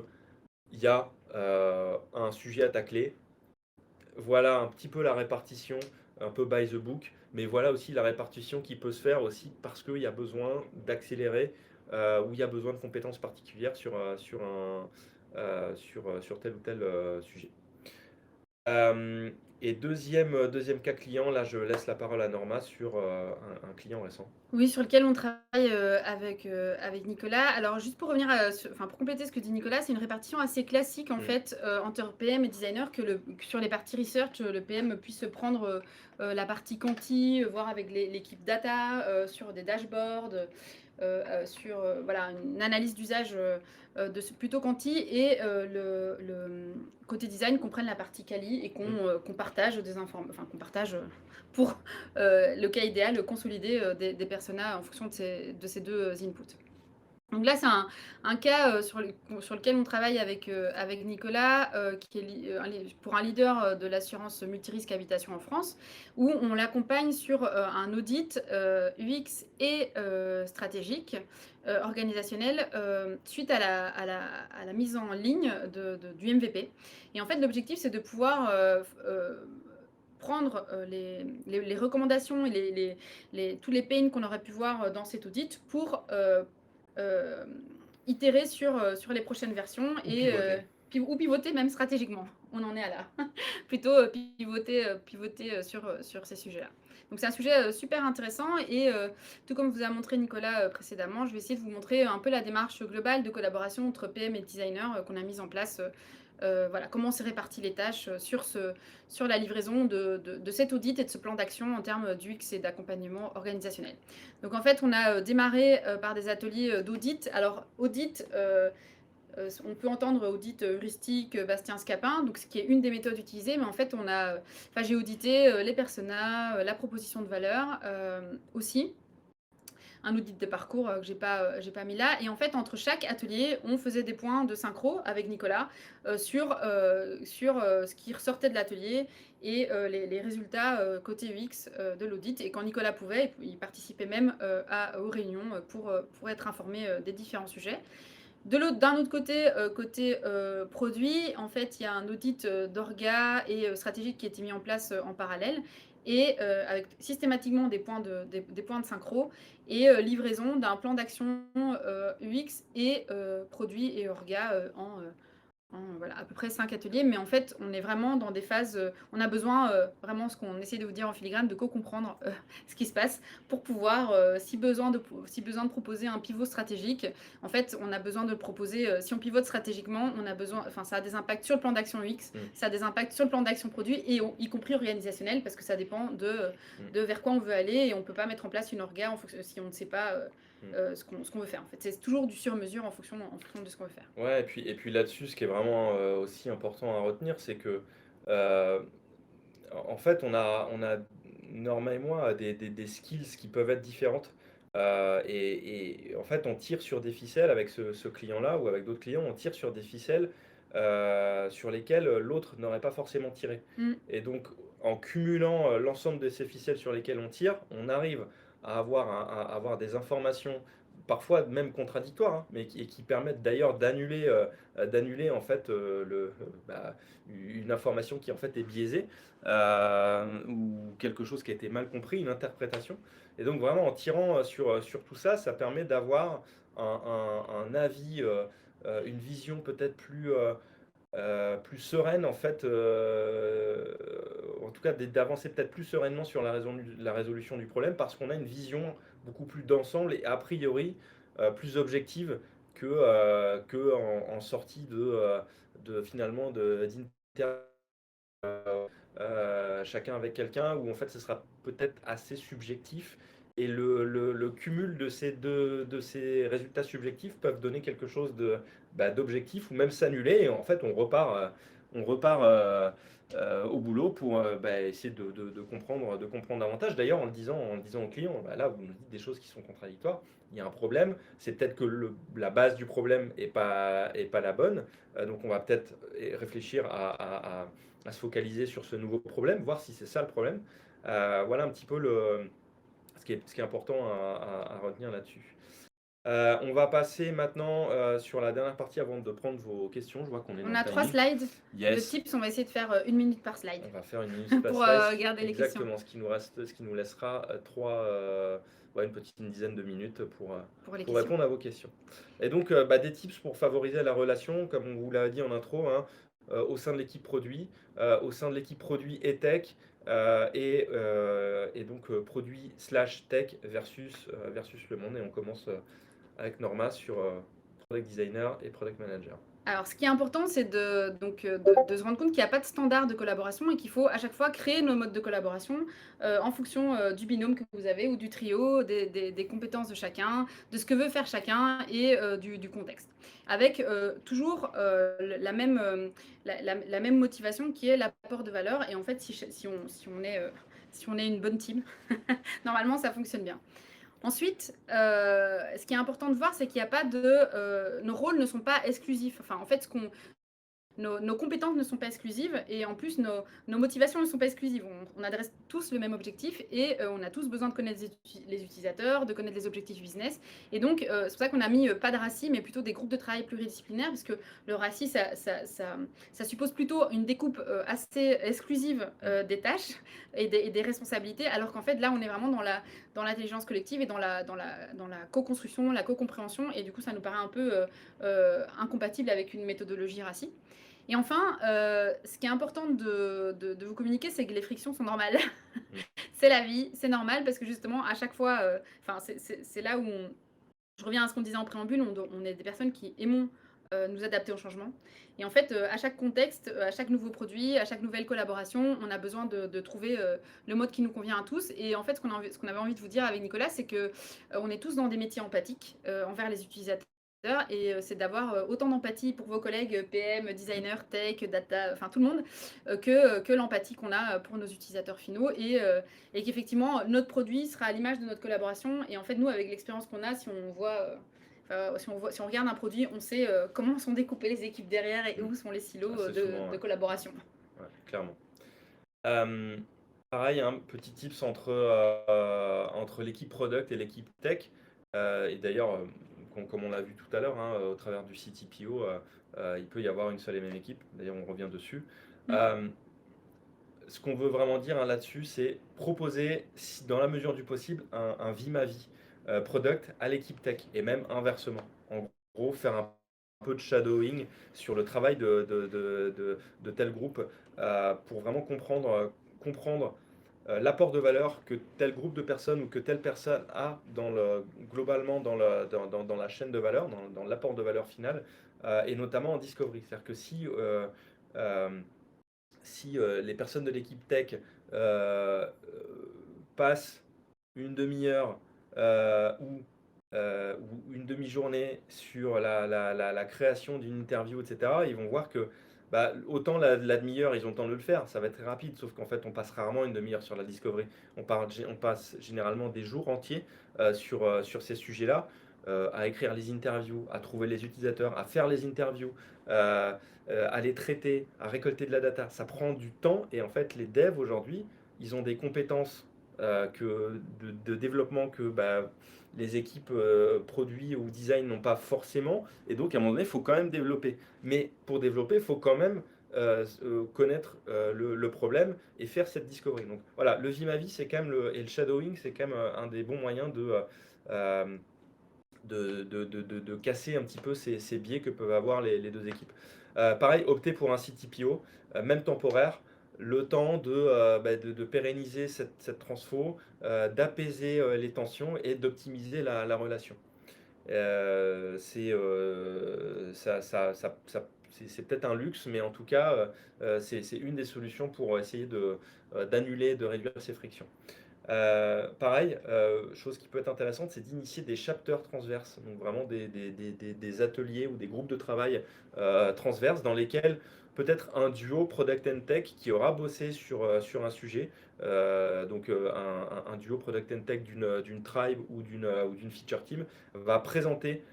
y a un sujet à tacler. Voilà un petit peu la répartition, un peu by the book, mais voilà aussi la répartition qui peut se faire aussi parce qu'il y a besoin d'accélérer ou il y a besoin de compétences particulières sur tel ou tel sujet. Euh, et deuxième cas client, là je laisse la parole à Norma sur un client récent. Oui, sur lequel on travaille avec Nicolas. Alors, juste pour revenir, pour compléter ce que dit Nicolas, c'est une répartition assez classique en fait entre PM et designer que sur les parties research, le PM puisse prendre la partie quanti, voir avec l'équipe data, sur des dashboards, sur voilà, une analyse d'usage plutôt quanti et le côté design qu'on prenne la partie quali et qu'on partage des informations, enfin qu'on partage pour le cas idéal, consolider des personas en fonction de ces deux inputs. Donc là, c'est un cas sur lequel on travaille avec Nicolas, qui est pour un leader de l'assurance multirisque habitation en France, où on l'accompagne sur un audit UX et stratégique, organisationnel, suite à la mise en ligne du MVP. Et en fait, l'objectif, c'est de pouvoir prendre les recommandations et tous les pains qu'on aurait pu voir dans cet audit pour itérer sur les prochaines versions ou pivoter même stratégiquement. On en est à là. Plutôt pivoter sur ces sujets-là. Donc c'est un sujet super intéressant et tout comme vous a montré Nicolas précédemment, je vais essayer de vous montrer un peu la démarche globale de collaboration entre PM et designer qu'on a mise en place. Voilà, comment on s'est réparti les tâches sur la livraison de cet audit et de ce plan d'action en termes d'UX et d'accompagnement organisationnel. Donc en fait, on a démarré par des ateliers d'audit. Alors audit, on peut entendre audit heuristique, Bastien Scapin, donc ce qui est une des méthodes utilisées, mais en fait, j'ai audité les personas, la proposition de valeur aussi. Un audit de parcours que j'ai pas mis là. Et en fait, entre chaque atelier, on faisait des points de synchro avec Nicolas sur ce qui ressortait de l'atelier et les résultats côté UX de l'audit. Et quand Nicolas pouvait, il participait même aux réunions pour être informé des différents sujets. D'un autre côté, côté produit, en fait, il y a un audit d'orga et stratégique qui a été mis en place en parallèle et avec systématiquement des points de synchro et livraison d'un plan d'action UX et produit et orga voilà, à peu près 5 ateliers, mais en fait, on est vraiment dans des phases, on a besoin, vraiment, ce qu'on essaie de vous dire en filigrane, de co-comprendre ce qui se passe pour pouvoir, si besoin de proposer un pivot stratégique, en fait, on a besoin de le proposer, si on pivote stratégiquement, on a besoin, enfin, ça a des impacts sur le plan d'action UX, ça a des impacts sur le plan d'action produit, et y compris organisationnel, parce que ça dépend de vers quoi on veut aller, et on ne peut pas mettre en place une orga si on ne sait pas ce qu'on veut faire. En fait, c'est toujours du sur-mesure en fonction de ce qu'on veut faire. Ouais, et puis là-dessus, ce qui est vraiment aussi important à retenir, c'est que euh, en fait, on a Norma et moi des skills qui peuvent être différentes. Et en fait, on tire sur des ficelles avec ce client-là ou avec d'autres clients, on tire sur des ficelles sur lesquelles l'autre n'aurait pas forcément tiré. Et donc, en cumulant l'ensemble de ces ficelles sur lesquelles on tire, on arrive à avoir des informations parfois même contradictoires, hein, mais qui permettent d'ailleurs d'annuler en fait une information qui en fait est biaisée ou quelque chose qui a été mal compris, une interprétation. Et donc vraiment en tirant sur tout ça, ça permet d'avoir un avis, une vision peut-être plus sereine en fait, en tout cas d'avancer peut-être plus sereinement sur la résolution du problème parce qu'on a une vision beaucoup plus d'ensemble et a priori plus objective que en sortie finalement d'inter chacun avec quelqu'un, où en fait ce sera peut-être assez subjectif. Et le cumul de ces résultats subjectifs peuvent donner quelque chose d'objectif ou même s'annuler. Et en fait, on repart au boulot pour essayer de comprendre davantage. D'ailleurs, en le disant au client, là, vous nous dites des choses qui sont contradictoires. Il y a un problème. C'est peut-être que la base du problème n'est pas la bonne. Donc, on va peut-être réfléchir à se focaliser sur ce nouveau problème, voir si c'est ça le problème. Voilà un petit peu ce qui est important à retenir là-dessus. On va passer maintenant sur la dernière partie avant de prendre vos questions. Je vois qu'on est dans On le a 3 timing. slides de Yes. tips. On va essayer de faire 1 minute par slide. On va faire 1 minute par Pour slide. garder les questions. Exactement, ce qui nous laissera une petite dizaine de minutes pour Pour les questions. répondre à vos questions. Et donc, des tips pour favoriser la relation, comme on vous l'a dit en intro, hein, au sein de l'équipe produit, au sein de l'équipe produit et tech, et donc produit/tech versus le monde. Et on commence avec Norma sur product designer et product manager. Alors, ce qui est important, c'est de se rendre compte qu'il n'y a pas de standard de collaboration et qu'il faut à chaque fois créer nos modes de collaboration en fonction du binôme que vous avez ou du trio, des compétences de chacun, de ce que veut faire chacun et du contexte. Avec toujours la même motivation qui est l'apport de valeur. Et en fait, si on est une bonne team, normalement, ça fonctionne bien. Ensuite, ce qui est important de voir, c'est qu'il n'y a pas nos rôles ne sont pas exclusifs. Enfin, en fait, nos compétences ne sont pas exclusives et en plus, nos motivations ne sont pas exclusives. On adresse tous le même objectif et on a tous besoin de connaître les utilisateurs, de connaître les objectifs business. Et donc, c'est pour ça qu'on a mis pas de RACI, mais plutôt des groupes de travail pluridisciplinaires, parce que le RACI, ça suppose plutôt une découpe assez exclusive des tâches et des responsabilités, alors qu'en fait, là, on est vraiment dans l'intelligence collective et dans la co-construction, la co-compréhension, et du coup, ça nous paraît un peu incompatible avec une méthodologie RACI. Et enfin, ce qui est important de vous communiquer, c'est que les frictions sont normales. C'est la vie, c'est normal, parce que justement, à chaque fois, c'est là où je reviens à ce qu'on disait en préambule, on est des personnes qui aimons nous adapter au changement. Et en fait, à chaque contexte, à chaque nouveau produit, à chaque nouvelle collaboration, on a besoin de trouver le mode qui nous convient à tous. Et en fait, ce qu'on avait envie de vous dire avec Nicolas, c'est que on est tous dans des métiers empathiques envers les utilisateurs. Et c'est d'avoir autant d'empathie pour vos collègues PM, designers, tech, data, enfin tout le monde, que l'empathie qu'on a pour nos utilisateurs finaux. Et qu'effectivement, notre produit sera à l'image de notre collaboration. Et en fait, nous, avec l'expérience qu'on a, si on regarde un produit, on sait comment sont découpées les équipes derrière et où sont les silos de collaboration. Ouais, clairement. Pareil, un petit tips entre l'équipe product et l'équipe tech. Et d'ailleurs, comme on l'a vu tout à l'heure, hein, au travers du CTPO, il peut y avoir une seule et même équipe. D'ailleurs, on revient dessus. Ce qu'on veut vraiment dire là-dessus, c'est proposer, dans la mesure du possible, un vie ma vie product à l'équipe tech, et même inversement. En gros, faire un peu de shadowing sur le travail de tel groupe pour vraiment comprendre l'apport de valeur que tel groupe de personnes ou que telle personne a globalement dans la chaîne de valeur, dans l'apport de valeur final, et notamment en discovery. C'est-à-dire que si les personnes de l'équipe tech passent une demi-heure ou une demi-journée sur la création d'une interview, etc., ils vont voir que autant la demi-heure, ils ont le temps de le faire, ça va être très rapide, sauf qu'en fait, on passe rarement une demi-heure sur la discovery. On passe généralement des jours entiers sur ces sujets-là, à écrire les interviews, à trouver les utilisateurs, à faire les interviews, à les traiter, à récolter de la data. Ça prend du temps et en fait, les devs aujourd'hui, ils ont des compétences de développement que les équipes produits ou design n'ont pas forcément, et donc à un moment donné, il faut quand même développer. Mais pour développer, il faut quand même connaître le problème et faire cette discovery. Donc voilà, le vie ma vie, c'est quand même et le shadowing, c'est quand même un des bons moyens de casser un petit peu ces biais que peuvent avoir les deux équipes. Pareil, opter pour un CTPO, même temporaire, le temps de pérenniser cette transfo, d'apaiser les tensions et d'optimiser la relation. C'est peut-être un luxe, mais en tout cas, c'est une des solutions pour essayer d'annuler, de réduire ces frictions. Pareil, chose qui peut être intéressante, c'est d'initier des chapters transverses, donc vraiment des ateliers ou des groupes de travail transverses dans lesquels peut-être un duo Product and Tech qui aura bossé sur un sujet, donc un duo Product and Tech d'une tribe ou d'une feature team va présenter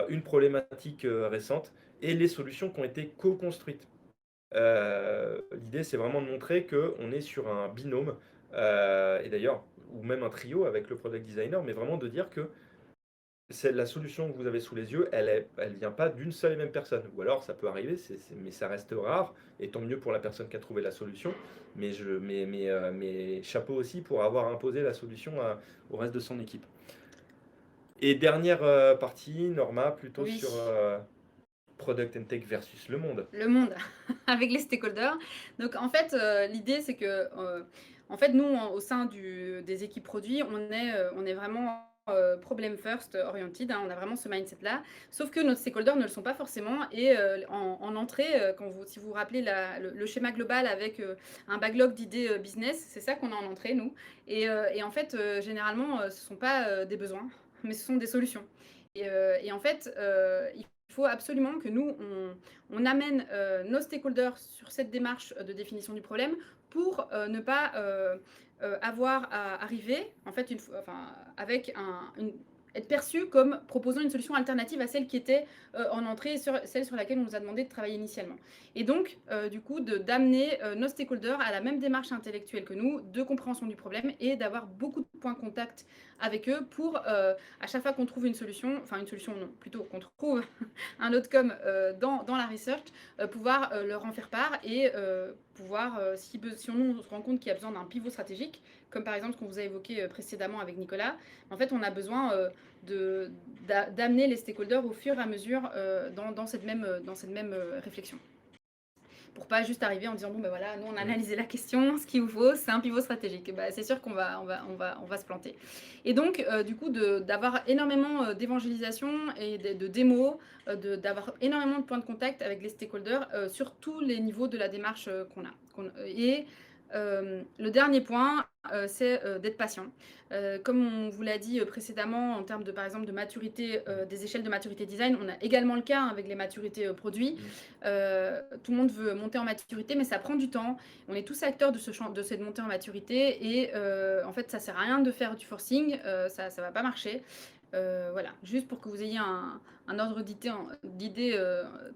une problématique récente et les solutions qui ont été co-construites. L'idée, c'est vraiment de montrer qu'on est sur un binôme, et d'ailleurs, ou même un trio avec le product designer, mais vraiment de dire que c'est la solution que vous avez sous les yeux, elle vient pas d'une seule et même personne. Ou alors, ça peut arriver, mais ça reste rare, et tant mieux pour la personne qui a trouvé la solution. Mais chapeau aussi pour avoir imposé la solution au reste de son équipe. Et dernière partie, Norma, plutôt Oui. sur Product and Tech versus le monde. Le monde, avec les stakeholders. Donc en fait, l'idée c'est que en fait, nous, au sein des équipes produits, on est vraiment problem first oriented, hein, on a vraiment ce mindset-là. Sauf que nos stakeholders ne le sont pas forcément. Et en entrée, si vous vous rappelez le schéma global avec un backlog d'idées business, c'est ça qu'on a en entrée, nous. Et en fait, généralement, ce ne sont pas des besoins, mais ce sont des solutions. Et en fait, il faut absolument que nous, on amène nos stakeholders sur cette démarche de définition du problème pour ne pas avoir à arriver, en fait, avec être perçu comme proposant une solution alternative à celle qui était en entrée, celle sur laquelle on nous a demandé de travailler initialement. Et donc, du coup, d'amener nos stakeholders à la même démarche intellectuelle que nous, de compréhension du problème et d'avoir beaucoup de points de contact avec eux pour, à chaque fois qu'on trouve une solution non, plutôt qu'on trouve un outcome dans la research, pouvoir leur en faire part et pouvoir, si on se rend compte qu'il y a besoin d'un pivot stratégique, comme par exemple ce qu'on vous a évoqué précédemment avec Nicolas, en fait, on a besoin d'amener les stakeholders au fur et à mesure dans cette même réflexion. Pour pas juste arriver en disant bon ben voilà, nous on a analysé la question, ce qu'il vous faut c'est un pivot stratégique. Bah, c'est sûr qu'on va se planter. Et donc du coup d'avoir énormément d'évangélisation et de démos, d'avoir énormément de points de contact avec les stakeholders sur tous les niveaux de la démarche qu'on a. Et le dernier point, c'est d'être patient. Comme on vous l'a dit précédemment, en termes de, par exemple, de maturité, des échelles de maturité design, on a également le cas avec les maturités produits. Tout le monde veut monter en maturité, mais ça prend du temps. On est tous acteurs de cette montée en maturité et en fait, ça sert à rien de faire du forcing, ça va pas marcher. Voilà, juste pour que vous ayez un ordre d'idée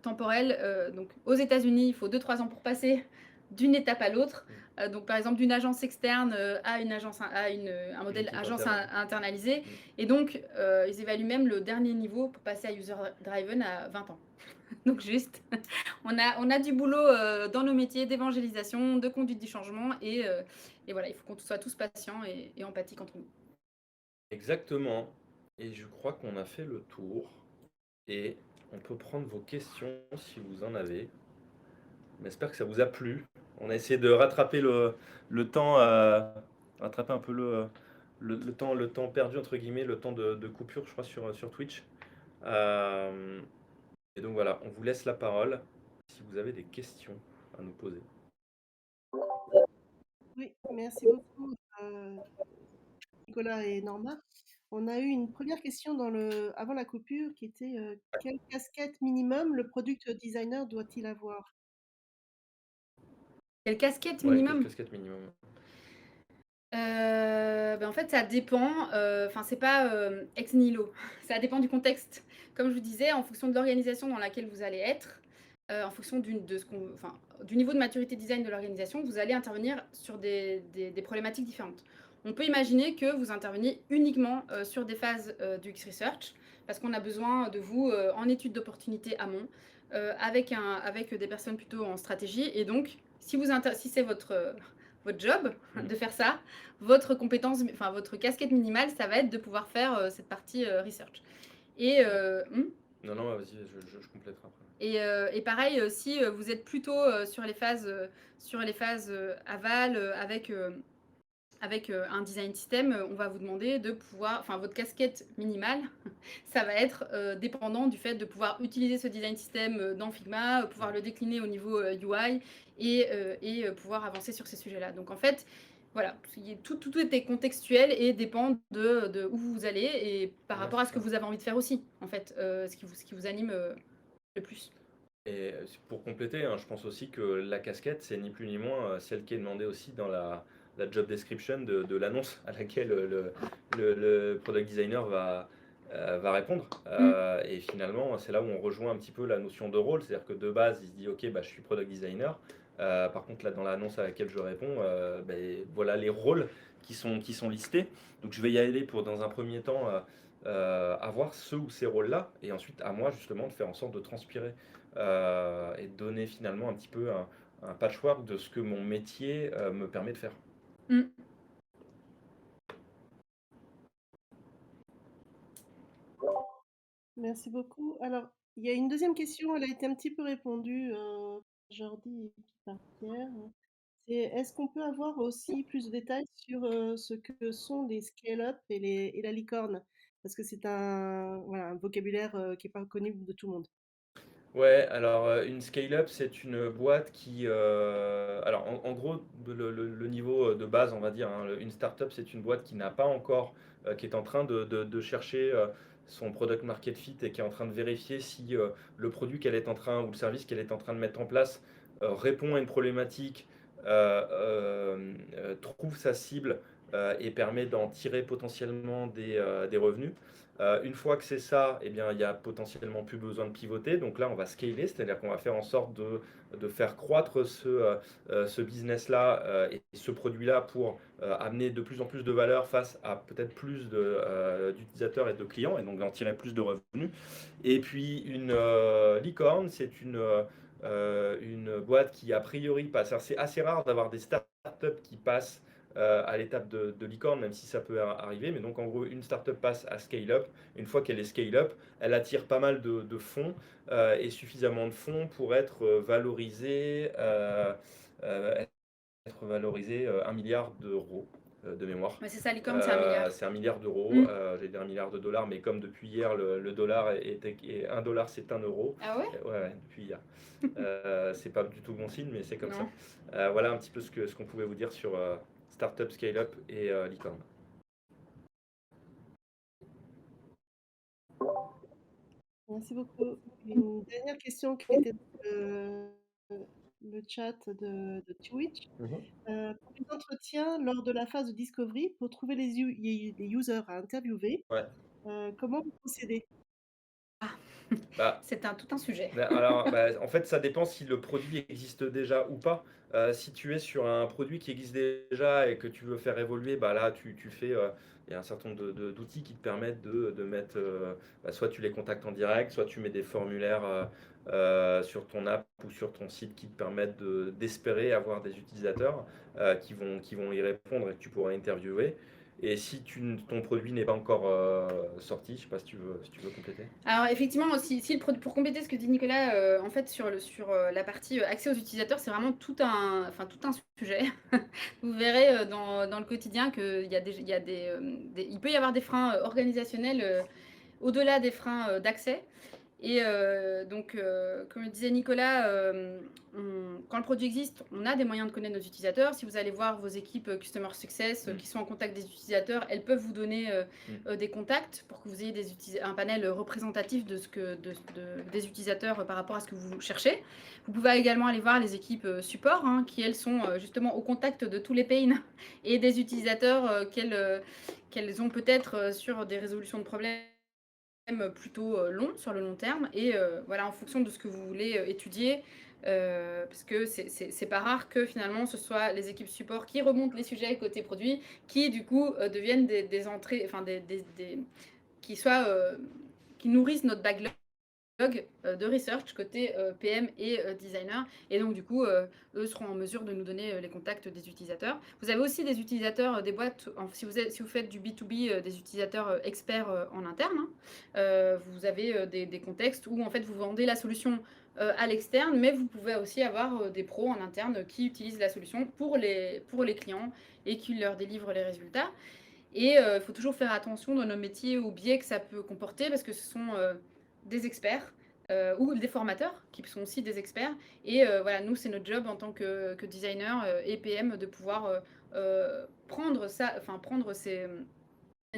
temporelle. Donc, aux États-Unis, il faut 2-3 ans pour passer d'une étape à l'autre. Donc, par exemple, d'une agence externe à un modèle agence internalisé. Et donc, ils évaluent même le dernier niveau pour passer à user-driven à 20 ans. Donc, juste, on a du boulot dans nos métiers d'évangélisation, de conduite du changement. Et voilà, il faut qu'on soit tous patients et empathiques entre nous. Exactement. Et je crois qu'on a fait le tour. Et on peut prendre vos questions si vous en avez. J'espère que ça vous a plu. On a essayé de rattraper le temps, rattraper un peu le temps perdu, entre guillemets, le temps de coupure, je crois, sur Twitch. Et donc voilà, on vous laisse la parole si vous avez des questions à nous poser. Oui, merci beaucoup Nicolas et Norma. On a eu une première question avant la coupure qui était quelle casquette minimum le product designer doit-il avoir? Quelle casquette Ouais, minimum? quelle casquette minimum? En fait, ça dépend. C'est pas ex nihilo. Ça dépend du contexte. Comme je vous disais, en fonction de l'organisation dans laquelle vous allez être, en fonction du niveau de maturité design de l'organisation, vous allez intervenir sur des problématiques différentes. On peut imaginer que vous interveniez uniquement sur des phases du X-Research, parce qu'on a besoin de vous en études d'opportunité amont, avec des personnes plutôt en stratégie. Et donc, si c'est votre job de faire ça, votre compétence, votre casquette minimale, ça va être de pouvoir faire cette partie research. Et Non, vas-y, je compléterai après. et pareil, si vous êtes plutôt sur les phases aval avec un design system, on va vous demander de pouvoir, votre casquette minimale, ça va être dépendant du fait de pouvoir utiliser ce design system dans Figma, pouvoir le décliner au niveau UI et pouvoir avancer sur ces sujets-là. Donc en fait, voilà, tout est contextuel et dépend de où vous allez et par rapport à ce que vous avez envie de faire aussi, en fait, ce qui vous anime le plus. Et pour compléter, hein, je pense aussi que la casquette, c'est ni plus ni moins celle qui est demandée aussi dans la job description de l'annonce à laquelle le product designer va répondre. Et finalement, c'est là où on rejoint un petit peu la notion de rôle, c'est-à-dire que de base, il se dit, OK, bah, je suis product designer. Par contre, là, dans l'annonce à laquelle je réponds, ben, voilà les rôles qui sont listés. Donc, je vais y aller pour, dans un premier temps, avoir ce ou ces rôles-là, et ensuite à moi justement de faire en sorte de transpirer et de donner finalement un petit peu un patchwork de ce que mon métier me permet de faire. Mm. Merci beaucoup. Alors, il y a une deuxième question, elle a été un petit peu répondue Jordi et puis par Pierre. C'est est-ce qu'on peut avoir aussi plus de détails sur ce que sont les scale-up et la licorne? Parce que c'est voilà, un vocabulaire qui n'est pas connu de tout le monde. Ouais, alors une scale-up, c'est une boîte qui... alors en gros, le niveau de base, on va dire, hein, une start-up, c'est une boîte qui n'a pas encore, qui est en train de chercher son product market fit et qui est en train de vérifier si le produit qu'elle est en train, ou le service qu'elle est en train de mettre en place répond à une problématique, trouve sa cible et permet d'en tirer potentiellement des revenus. Une fois que c'est ça, eh bien, il n'y a potentiellement plus besoin de pivoter. Donc là, on va scaler, c'est-à-dire qu'on va faire en sorte de faire croître ce business-là et ce produit-là pour amener de plus en plus de valeur face à peut-être plus d'utilisateurs et de clients, et donc d'en tirer plus de revenus. Et puis une licorne, c'est une boîte qui a priori passe. Alors, c'est assez rare d'avoir des startups qui passent à l'étape de licorne, même si ça peut arriver. Mais donc, en gros, une startup passe à scale-up. Une fois qu'elle est scale-up, elle attire pas mal de fonds et suffisamment de fonds pour être valorisée, être valorisée 1 milliard d'euros de mémoire. Ouais, c'est ça, licorne, c'est 1 milliard. C'est 1 milliard d'euros, Mm. j'allais dire 1 milliard de dollars, mais comme depuis hier, le dollar est 1 dollar, c'est 1 euro. Ah ouais? Ouais, depuis hier. C'est pas du tout bon signe, mais c'est comme Non. ça. Voilà un petit peu ce qu'on pouvait vous dire sur Startup, Scale-up et Licorne. Merci beaucoup. Une dernière question qui était le chat de Twitch. Pour les entretiens, lors de la phase de discovery, pour trouver les users à interviewer, Ouais. comment vous procédez? Bah, C'est tout un sujet. alors, en fait, ça dépend si le produit existe déjà ou pas. Si tu es sur un produit qui existe déjà et que tu veux faire évoluer, bah là, tu fais. Il y a un certain nombre d'outils qui te permettent de mettre. Soit tu les contactes en direct, soit tu mets des formulaires sur ton app ou sur ton site qui te permettent d'espérer avoir des utilisateurs qui vont y répondre et que tu pourras interviewer. Et si ton produit n'est pas encore sorti, je ne sais pas si tu veux compléter. Alors effectivement, pour compléter ce que dit Nicolas, en fait sur la partie accès aux utilisateurs, c'est vraiment tout un sujet. Vous verrez dans le quotidien qu'il il peut y avoir des freins organisationnels au-delà des freins d'accès. Et donc, comme le disait Nicolas, quand le produit existe, on a des moyens de connaître nos utilisateurs. Si vous allez voir vos équipes Customer Success qui sont en contact des utilisateurs, elles peuvent vous donner des contacts pour que vous ayez un panel représentatif des utilisateurs par rapport à ce que vous cherchez. Vous pouvez également aller voir les équipes support, qui elles sont justement au contact de tous les pains et des utilisateurs qu'elles ont peut-être sur des résolutions de problèmes plutôt long, sur le long terme. Et voilà, en fonction de ce que vous voulez étudier, parce que c'est pas rare que finalement ce soit les équipes support qui remontent les sujets côté produit, qui du coup deviennent des entrées, enfin qui nourrissent notre backlog de research côté PM et designer. Et donc, du coup, eux seront en mesure de nous donner les contacts des utilisateurs. Vous avez aussi des utilisateurs, des boîtes, si vous faites du B2B, des utilisateurs experts en interne. Vous avez des contextes où, en fait, vous vendez la solution à l'externe, mais vous pouvez aussi avoir des pros en interne qui utilisent la solution pour les clients et qui leur délivrent les résultats. Et il faut toujours faire attention dans nos métiers aux biais que ça peut comporter, parce que ce sont des experts ou des formateurs qui sont aussi des experts. Et voilà, nous, c'est notre job en tant que designer et PM de pouvoir prendre ces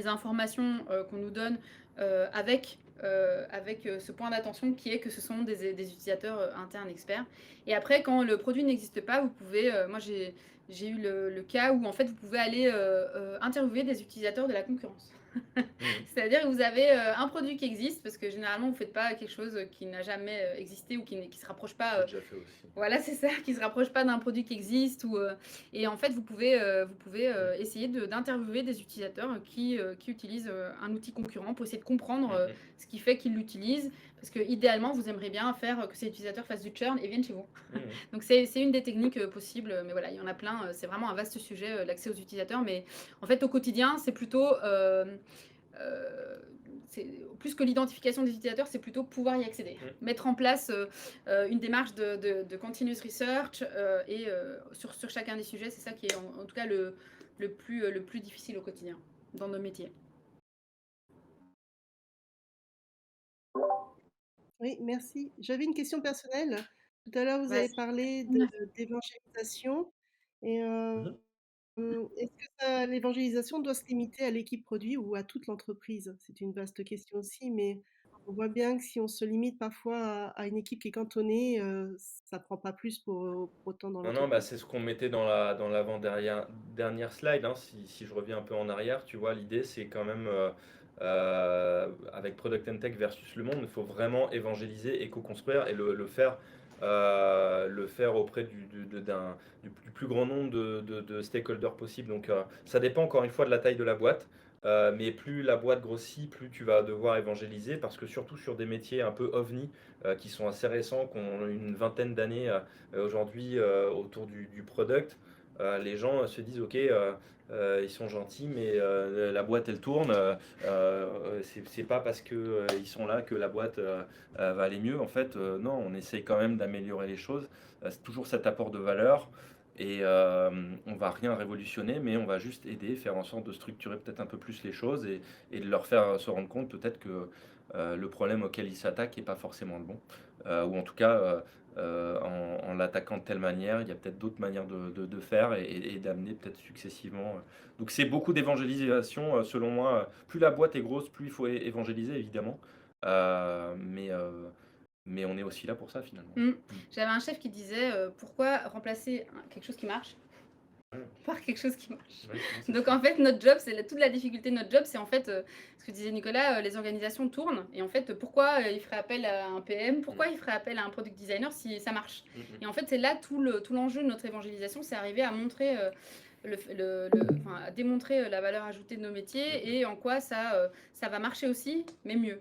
informations qu'on nous donne avec avec ce point d'attention qui est que ce sont des utilisateurs internes experts. Et après, quand le produit n'existe pas, vous pouvez, moi j'ai eu le cas où en fait vous pouvez aller interviewer des utilisateurs de la concurrence. C'est-à-dire que vous avez un produit qui existe, parce que généralement vous ne faites pas quelque chose qui n'a jamais existé ou qui ne se rapproche pas. J'ai déjà fait aussi. Voilà, c'est ça, qui ne se rapproche pas d'un produit qui existe. Et en fait, vous pouvez essayer d'interviewer des utilisateurs qui utilisent un outil concurrent pour essayer de comprendre ce qui fait qu'ils l'utilisent. Parce que idéalement, vous aimeriez bien faire que ces utilisateurs fassent du churn et viennent chez vous. Donc c'est une des techniques possibles, mais voilà, il y en a plein. C'est vraiment un vaste sujet, l'accès aux utilisateurs. Mais en fait, au quotidien, c'est plutôt plus que l'identification des utilisateurs, c'est plutôt pouvoir y accéder. Mettre en place une démarche de continuous research et sur chacun des sujets, c'est ça qui est en tout cas le plus difficile au quotidien dans nos métiers. Oui, merci. J'avais une question personnelle. Tout à l'heure, vous avez Vas-y. parlé d'évangélisation. Et est-ce que l'évangélisation doit se limiter à l'équipe produit ou à toute l'entreprise? C'est une vaste question aussi, mais on voit bien que si on se limite parfois à une équipe qui est cantonnée, ça prend pas plus pour autant dans Non, bah, l'entreprise. c'est ce qu'on mettait dans l'avant-dernière slide, hein. Si je reviens un peu en arrière, tu vois, l'idée c'est quand même, avec Product and Tech versus le monde, il faut vraiment évangéliser et co-construire et le faire auprès du plus grand nombre de stakeholders possible. Donc ça dépend encore une fois de la taille de la boîte. Mais plus la boîte grossit, plus tu vas devoir évangéliser, parce que surtout sur des métiers un peu ovni, qui sont assez récents, qui ont une vingtaine d'années aujourd'hui autour du product, les gens se disent ok, ils sont gentils, mais la boîte elle tourne. C'est pas parce que ils sont là que la boîte va aller mieux. En fait, non, on essaye quand même d'améliorer les choses. C'est toujours cet apport de valeur. Et on va rien révolutionner, mais on va juste aider, faire en sorte de structurer peut-être un peu plus les choses et de leur faire se rendre compte peut-être que le problème auquel ils s'attaquent n'est pas forcément le bon. Ou en tout cas, en l'attaquant de telle manière, il y a peut-être d'autres manières de faire et d'amener peut-être successivement. Donc c'est beaucoup d'évangélisation, selon moi. Plus la boîte est grosse, plus il faut évangéliser, évidemment. Euh, mais, euh, mais on est aussi là pour ça, finalement. J'avais un chef qui disait pourquoi remplacer quelque chose qui marche par quelque chose qui marche. Ouais, c'est Donc ça. en fait, notre job, toute la difficulté de notre job, c'est en fait, ce que disait Nicolas, les organisations tournent. Et en fait, pourquoi il ferait appel à un PM, pourquoi il ferait appel à un product designer si ça marche? Et en fait, c'est là tout l'enjeu de notre évangélisation, c'est arriver à montrer, à démontrer la valeur ajoutée de nos métiers et en quoi ça va marcher aussi, mais mieux.